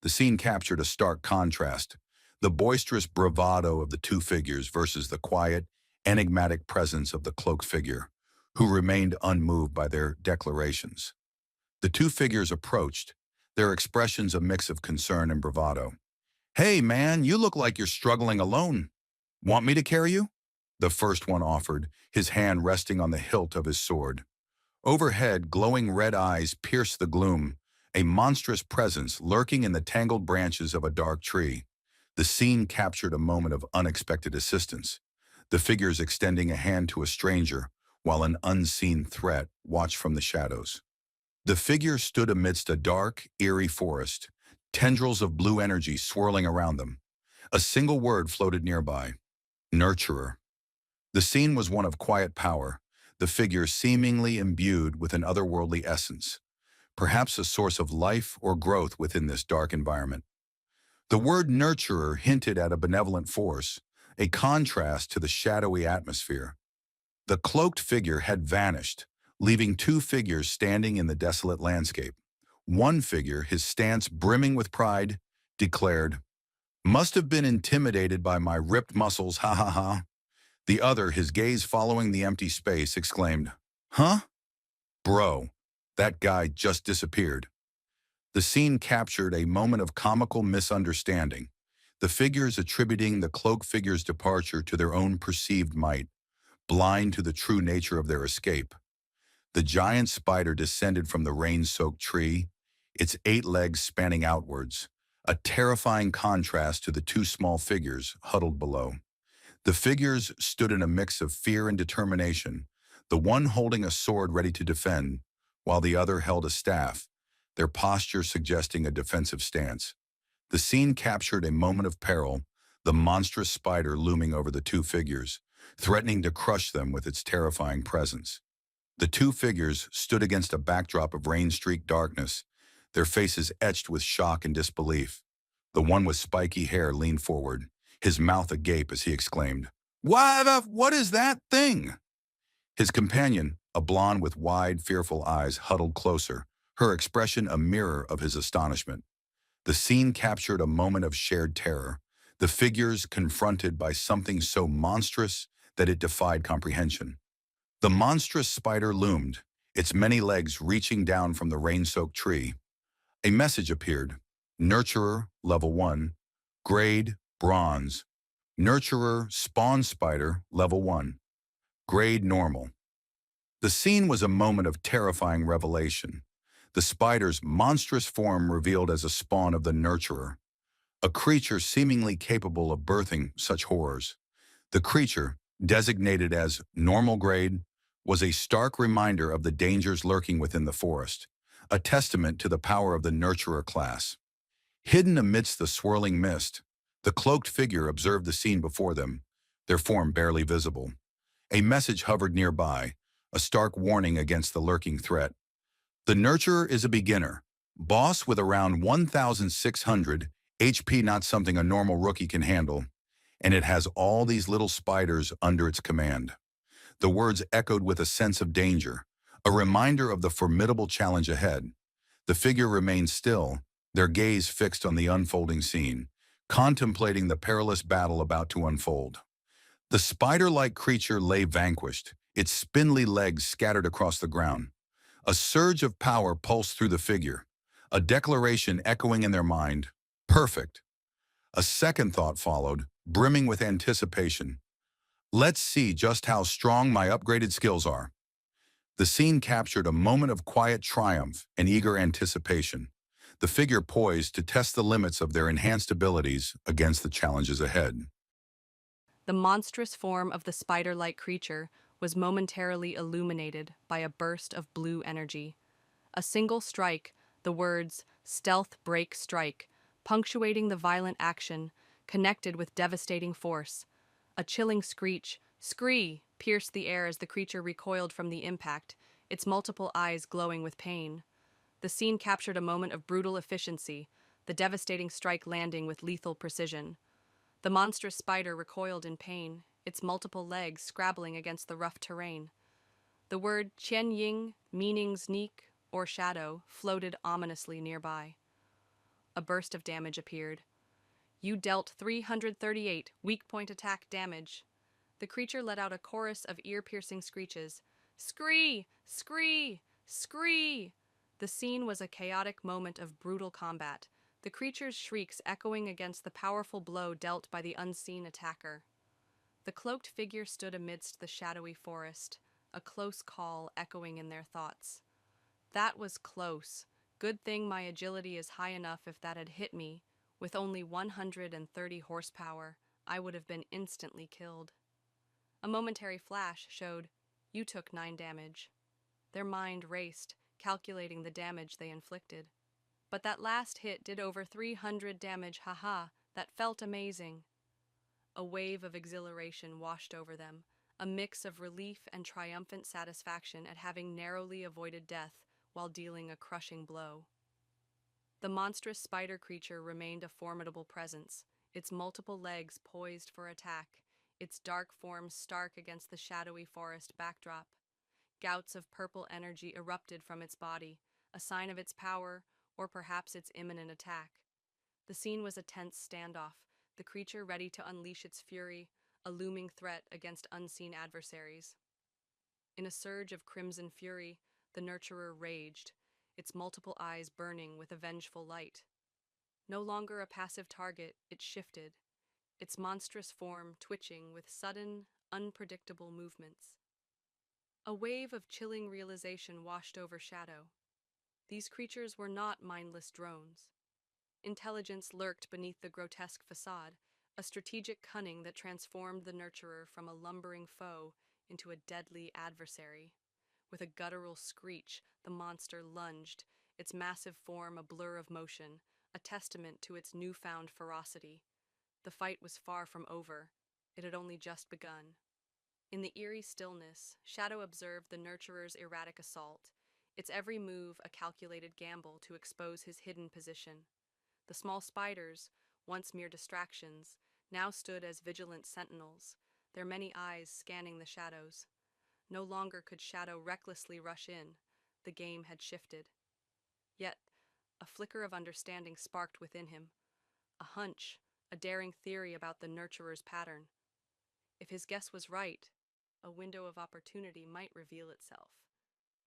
The scene captured a stark contrast, the boisterous bravado of the two figures versus the quiet, enigmatic presence of the cloaked figure, who remained unmoved by their declarations. The two figures approached, their expressions a mix of concern and bravado. "Hey man, you look like you're struggling alone. Want me to carry you?" The first one offered, his hand resting on the hilt of his sword. Overhead, glowing red eyes pierced the gloom, a monstrous presence lurking in the tangled branches of a dark tree. The scene captured a moment of unexpected assistance, the figures extending a hand to a stranger, while an unseen threat watched from the shadows. The figure stood amidst a dark, eerie forest, tendrils of blue energy swirling around them. A single word floated nearby, nurturer. The scene was one of quiet power, the figure seemingly imbued with an otherworldly essence, perhaps a source of life or growth within this dark environment. The word nurturer hinted at a benevolent force, a contrast to the shadowy atmosphere. The cloaked figure had vanished, leaving two figures standing in the desolate landscape. One figure, his stance brimming with pride, declared, "Must have been intimidated by my ripped muscles, ha ha ha." The other, his gaze following the empty space, exclaimed, "Huh? Bro, that guy just disappeared." The scene captured a moment of comical misunderstanding, the figures attributing the cloaked figure's departure to their own perceived might, blind to the true nature of their escape. The giant spider descended from the rain-soaked tree, its 8 legs spanning outwards, a terrifying contrast to the two small figures huddled below. The figures stood in a mix of fear and determination, the one holding a sword ready to defend, while the other held a staff, their posture suggesting a defensive stance. The scene captured a moment of peril, the monstrous spider looming over the two figures, threatening to crush them with its terrifying presence. The two figures stood against a backdrop of rain-streaked darkness, their faces etched with shock and disbelief. The one with spiky hair leaned forward, his mouth agape as he exclaimed, What is that thing?" His companion, a blonde with wide, fearful eyes, huddled closer, her expression a mirror of his astonishment. The scene captured a moment of shared terror, the figures confronted by something so monstrous that it defied comprehension. The monstrous spider loomed, its many legs reaching down from the rain-soaked tree. A message appeared. Nurturer, level 1. Grade, bronze. Nurturer, spawn spider, level 1. Grade, normal. The scene was a moment of terrifying revelation. The spider's monstrous form revealed as a spawn of the nurturer, a creature seemingly capable of birthing such horrors. The creature, designated as normal grade, was a stark reminder of the dangers lurking within the forest, a testament to the power of the nurturer class. Hidden amidst the swirling mist, the cloaked figure observed the scene before them, their form barely visible. A message hovered nearby, a stark warning against the lurking threat. The nurturer is a beginner, boss with around 1,600 HP, not something a normal rookie can handle, and it has all these little spiders under its command. The words echoed with a sense of danger, a reminder of the formidable challenge ahead. The figure remained still, their gaze fixed on the unfolding scene, contemplating the perilous battle about to unfold. The spider-like creature lay vanquished, its spindly legs scattered across the ground. A surge of power pulsed through the figure, a declaration echoing in their mind, perfect. A second thought followed, brimming with anticipation. Let's see just how strong my upgraded skills are. The scene captured a moment of quiet triumph and eager anticipation, the figure poised to test the limits of their enhanced abilities against the challenges ahead. The monstrous form of the spider-like creature was momentarily illuminated by a burst of blue energy. A single strike, the words "stealth break strike," punctuating the violent action, connected with devastating force. A chilling screech, pierced the air as the creature recoiled from the impact, its multiple eyes glowing with pain. The scene captured a moment of brutal efficiency, the devastating strike landing with lethal precision. The monstrous spider recoiled in pain, its multiple legs scrabbling against the rough terrain. The word Qian Ying, meaning sneak or shadow, floated ominously nearby. A burst of damage appeared. You dealt 338 weak point attack damage. The creature let out a chorus of ear-piercing screeches. Scree! Scree! Scree! The scene was a chaotic moment of brutal combat, the creature's shrieks echoing against the powerful blow dealt by the unseen attacker. The cloaked figure stood amidst the shadowy forest, a close call echoing in their thoughts. That was close. Good thing my agility is high enough. If that had hit me, with only 130 horsepower, I would have been instantly killed. A momentary flash showed, you took 9 damage. Their mind raced, calculating the damage they inflicted. But that last hit did over 300 damage, haha, that felt amazing. A wave of exhilaration washed over them, a mix of relief and triumphant satisfaction at having narrowly avoided death while dealing a crushing blow. The monstrous spider creature remained a formidable presence, its multiple legs poised for attack, its dark form stark against the shadowy forest backdrop. Gouts of purple energy erupted from its body, a sign of its power, or perhaps its imminent attack. The scene was a tense standoff, the creature ready to unleash its fury, a looming threat against unseen adversaries. In a surge of crimson fury, the nurturer raged, its multiple eyes burning with a vengeful light. No longer a passive target, it shifted, its monstrous form twitching with sudden, unpredictable movements. A wave of chilling realization washed over Shadow. These creatures were not mindless drones. Intelligence lurked beneath the grotesque facade, a strategic cunning that transformed the nurturer from a lumbering foe into a deadly adversary. With a guttural screech, the monster lunged, its massive form a blur of motion, a testament to its newfound ferocity. The fight was far from over. It had only just begun. In the eerie stillness, Shadow observed the nurturer's erratic assault, its every move a calculated gamble to expose his hidden position. The small spiders, once mere distractions, now stood as vigilant sentinels, their many eyes scanning the shadows. No longer could Shadow recklessly rush in. The game had shifted. Yet, a flicker of understanding sparked within him. A hunch, a daring theory about the nurturer's pattern. If his guess was right, a window of opportunity might reveal itself,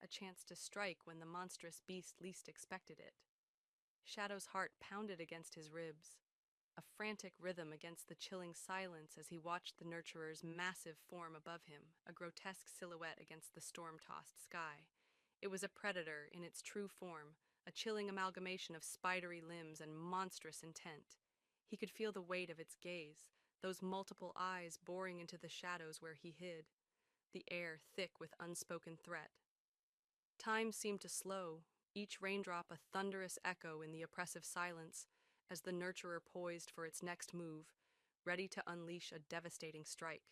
a chance to strike when the monstrous beast least expected it. Shadow's heart pounded against his ribs, a frantic rhythm against the chilling silence as he watched the nurturer's massive form above him, a grotesque silhouette against the storm-tossed sky. It was a predator in its true form, a chilling amalgamation of spidery limbs and monstrous intent. He could feel the weight of its gaze, those multiple eyes boring into the shadows where he hid, the air thick with unspoken threat. Time seemed to slow, each raindrop a thunderous echo in the oppressive silence, as the nurturer poised for its next move, ready to unleash a devastating strike.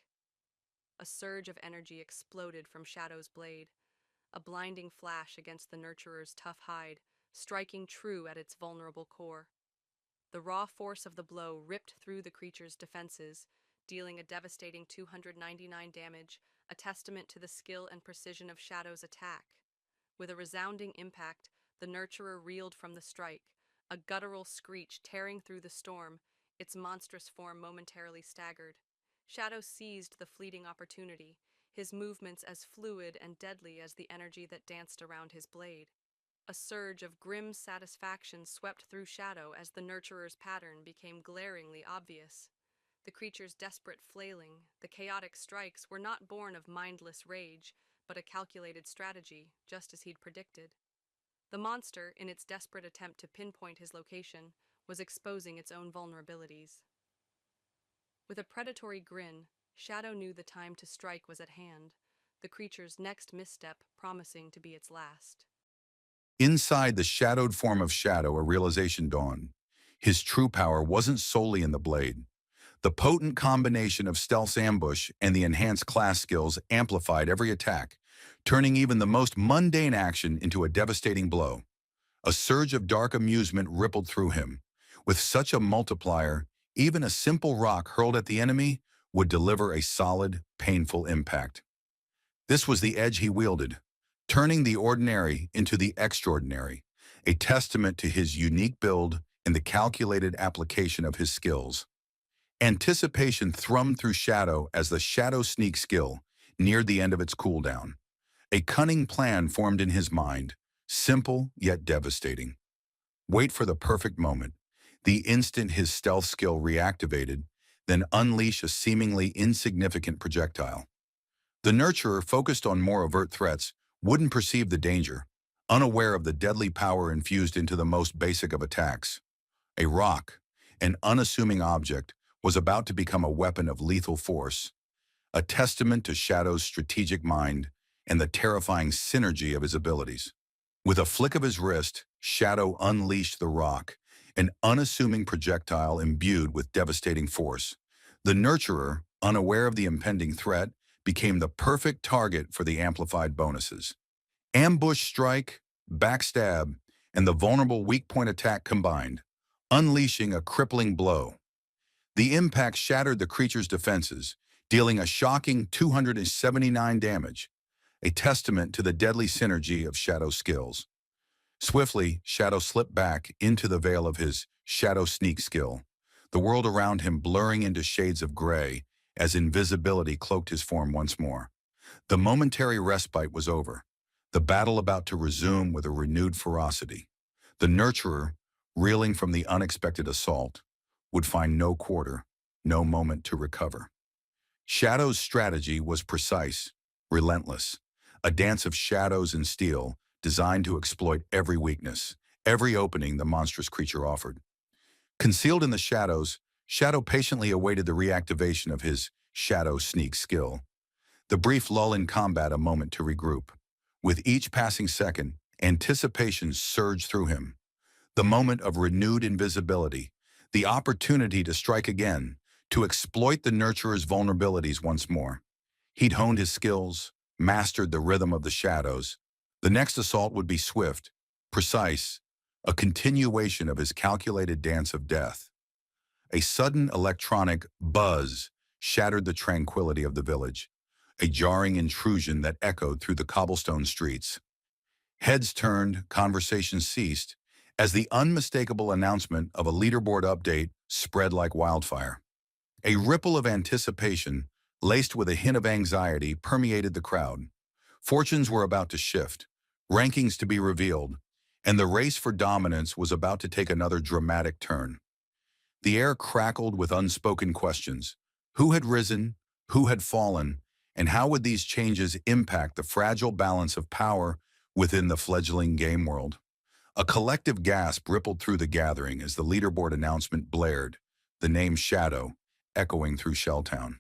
A surge of energy exploded from Shadow's blade, a blinding flash against the nurturer's tough hide, striking true at its vulnerable core. The raw force of the blow ripped through the creature's defenses, dealing a devastating 299 damage, a testament to the skill and precision of Shadow's attack. With a resounding impact, the nurturer reeled from the strike, a guttural screech tearing through the storm, its monstrous form momentarily staggered. Shadow seized the fleeting opportunity, his movements as fluid and deadly as the energy that danced around his blade. A surge of grim satisfaction swept through Shadow as the nurturer's pattern became glaringly obvious. The creature's desperate flailing, the chaotic strikes were not born of mindless rage, but a calculated strategy, just as he'd predicted. The monster, in its desperate attempt to pinpoint his location, was exposing its own vulnerabilities. With a predatory grin, Shadow knew the time to strike was at hand, the creature's next misstep promising to be its last. Inside the shadowed form of Shadow, a realization dawned. His true power wasn't solely in the blade. The potent combination of stealth ambush and the enhanced class skills amplified every attack, turning even the most mundane action into a devastating blow. A surge of dark amusement rippled through him. With such a multiplier, even a simple rock hurled at the enemy would deliver a solid, painful impact. This was the edge he wielded, turning the ordinary into the extraordinary, a testament to his unique build and the calculated application of his skills. Anticipation thrummed through Shadow as the Shadow Sneak skill neared the end of its cooldown. A cunning plan formed in his mind, simple yet devastating. Wait for the perfect moment, the instant his stealth skill reactivated, then unleash a seemingly insignificant projectile. The nurturer, focused on more overt threats, wouldn't perceive the danger, unaware of the deadly power infused into the most basic of attacks. A rock, an unassuming object, was about to become a weapon of lethal force, a testament to Shadow's strategic mind and the terrifying synergy of his abilities. With a flick of his wrist, Shadow unleashed the rock, an unassuming projectile imbued with devastating force. The nurturer, unaware of the impending threat, became the perfect target for the amplified bonuses. Ambush strike, backstab, and the vulnerable weak point attack combined, unleashing a crippling blow. The impact shattered the creature's defenses, dealing a shocking 279 damage, a testament to the deadly synergy of Shadow's skills. Swiftly, Shadow slipped back into the veil of his Shadow Sneak skill, the world around him blurring into shades of gray as invisibility cloaked his form once more. The momentary respite was over, the battle about to resume with a renewed ferocity. The nurturer, reeling from the unexpected assault, would find no quarter, no moment to recover. Shadow's strategy was precise, relentless, a dance of shadows and steel designed to exploit every weakness, every opening the monstrous creature offered. Concealed in the shadows, Shadow patiently awaited the reactivation of his Shadow Sneak skill. The brief lull in combat, a moment to regroup. With each passing second, anticipation surged through him. The moment of renewed invisibility, the opportunity to strike again, to exploit the nurturer's vulnerabilities once more. He'd honed his skills, mastered the rhythm of the shadows. The next assault would be swift, precise, a continuation of his calculated dance of death. A sudden electronic buzz shattered the tranquility of the village, a jarring intrusion that echoed through the cobblestone streets. Heads turned, conversations ceased, as the unmistakable announcement of a leaderboard update spread like wildfire. A ripple of anticipation, laced with a hint of anxiety, permeated the crowd. Fortunes were about to shift, rankings to be revealed, and the race for dominance was about to take another dramatic turn. The air crackled with unspoken questions. Who had risen? Who had fallen? And how would these changes impact the fragile balance of power within the fledgling game world? A collective gasp rippled through the gathering as the leaderboard announcement blared, the name Shadow echoing through Shelltown.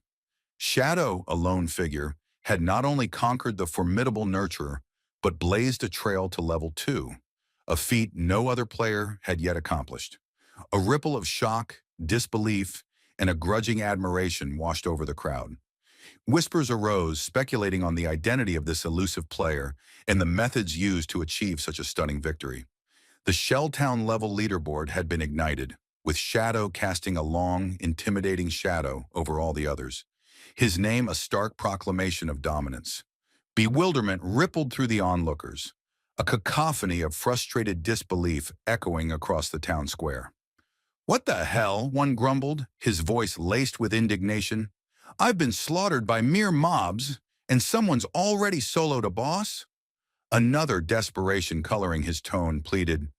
Shadow, a lone figure, had not only conquered the formidable Nurturer, but blazed a trail to level 2, a feat no other player had yet accomplished. A ripple of shock, disbelief, and a grudging admiration washed over the crowd. Whispers arose, speculating on the identity of this elusive player and the methods used to achieve such a stunning victory. The Shelltown level leaderboard had been ignited, with Shadow casting a long, intimidating shadow over all the others, his name a stark proclamation of dominance. Bewilderment rippled through the onlookers, a cacophony of frustrated disbelief echoing across the town square. "What the hell?" one grumbled, his voice laced with indignation. "I've been slaughtered by mere mobs, and someone's already soloed a boss?" Another, desperation coloring his tone, pleaded,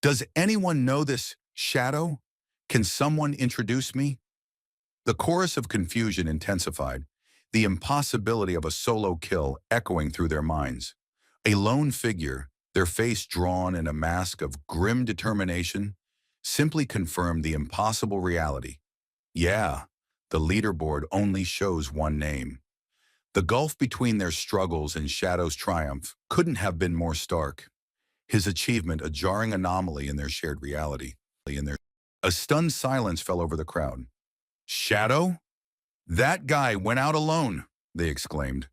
"Does anyone know this Shadow? Can someone introduce me?" The chorus of confusion intensified, the impossibility of a solo kill echoing through their minds. A lone figure, their face drawn in a mask of grim determination, simply confirmed the impossible reality. Yeah, the leaderboard only shows one name. The gulf between their struggles and Shadow's triumph couldn't have been more stark. His achievement a jarring anomaly in their shared reality. A stunned silence fell over the crowd. "Shadow? That guy went out alone," they exclaimed.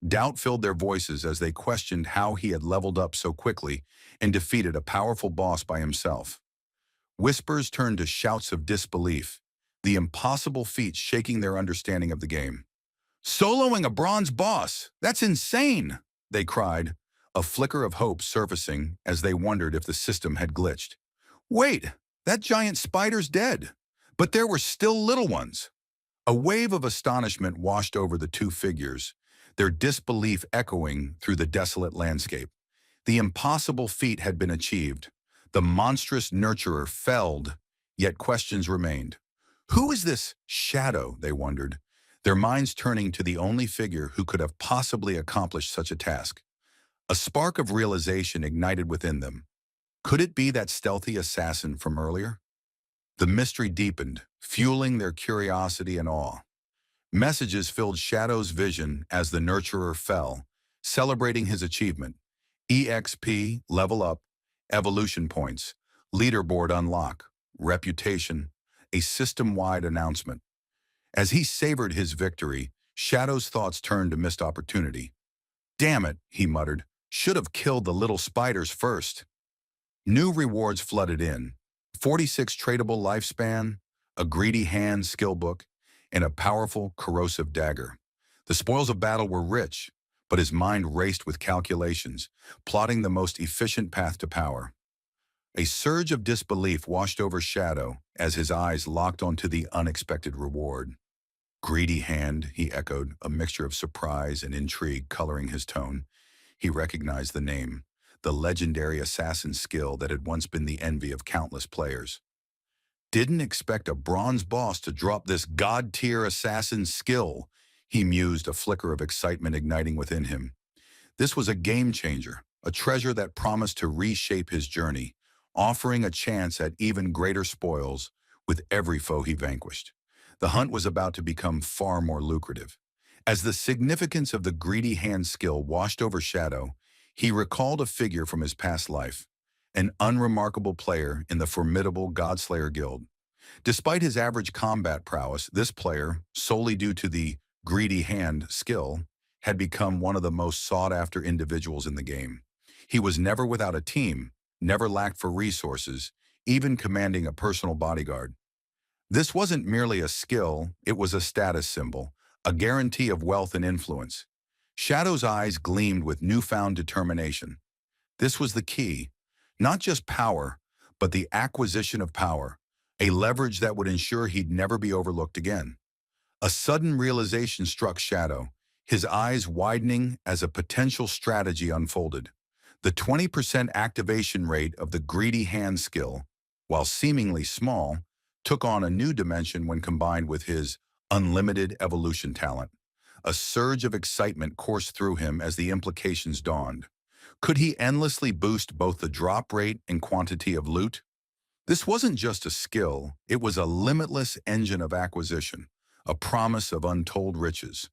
Doubt filled their voices as they questioned how he had leveled up so quickly and defeated a powerful boss by himself. Whispers turned to shouts of disbelief, the impossible feat shaking their understanding of the game. "Soloing a bronze boss? That's insane!" they cried, a flicker of hope surfacing as they wondered if the system had glitched. "Wait, that giant spider's dead, but there were still little ones." A wave of astonishment washed over the two figures, their disbelief echoing through the desolate landscape. The impossible feat had been achieved. The monstrous nurturer felled, yet questions remained. Who is this Shadow, they wondered, their minds turning to the only figure who could have possibly accomplished such a task. A spark of realization ignited within them. Could it be that stealthy assassin from earlier? The mystery deepened, fueling their curiosity and awe. Messages filled Shadow's vision as the Nurturer fell, celebrating his achievement. EXP, level up, evolution points, leaderboard unlock, reputation, a system-wide announcement. As he savored his victory, Shadow's thoughts turned to missed opportunity. "Damn it," he muttered, "should have killed the little spiders first." New rewards flooded in. 46 tradable lifespan, a greedy hand skill book, and a powerful, corrosive dagger. The spoils of battle were rich, but his mind raced with calculations, plotting the most efficient path to power. A surge of disbelief washed over Shadow as his eyes locked onto the unexpected reward. "Greedy hand," he echoed, a mixture of surprise and intrigue coloring his tone. He recognized the name, the legendary assassin skill that had once been the envy of countless players. "Didn't expect a bronze boss to drop this god-tier assassin skill," he mused, a flicker of excitement igniting within him. This was a game changer, a treasure that promised to reshape his journey, offering a chance at even greater spoils with every foe he vanquished. The hunt was about to become far more lucrative. As the significance of the greedy hand skill washed over Shadow, he recalled a figure from his past life, an unremarkable player in the formidable Godslayer Guild. Despite his average combat prowess, this player, solely due to the greedy hand skill, had become one of the most sought-after individuals in the game. He was never without a team, never lacked for resources, even commanding a personal bodyguard. This wasn't merely a skill, it was a status symbol, a guarantee of wealth and influence. Shadow's eyes gleamed with newfound determination. This was the key, not just power, but the acquisition of power, a leverage that would ensure he'd never be overlooked again. A sudden realization struck Shadow, his eyes widening as a potential strategy unfolded. The 20% activation rate of the greedy hand skill, while seemingly small, took on a new dimension when combined with his unlimited evolution talent. A surge of excitement coursed through him as the implications dawned. Could he endlessly boost both the drop rate and quantity of loot? This wasn't just a skill, it was a limitless engine of acquisition, a promise of untold riches.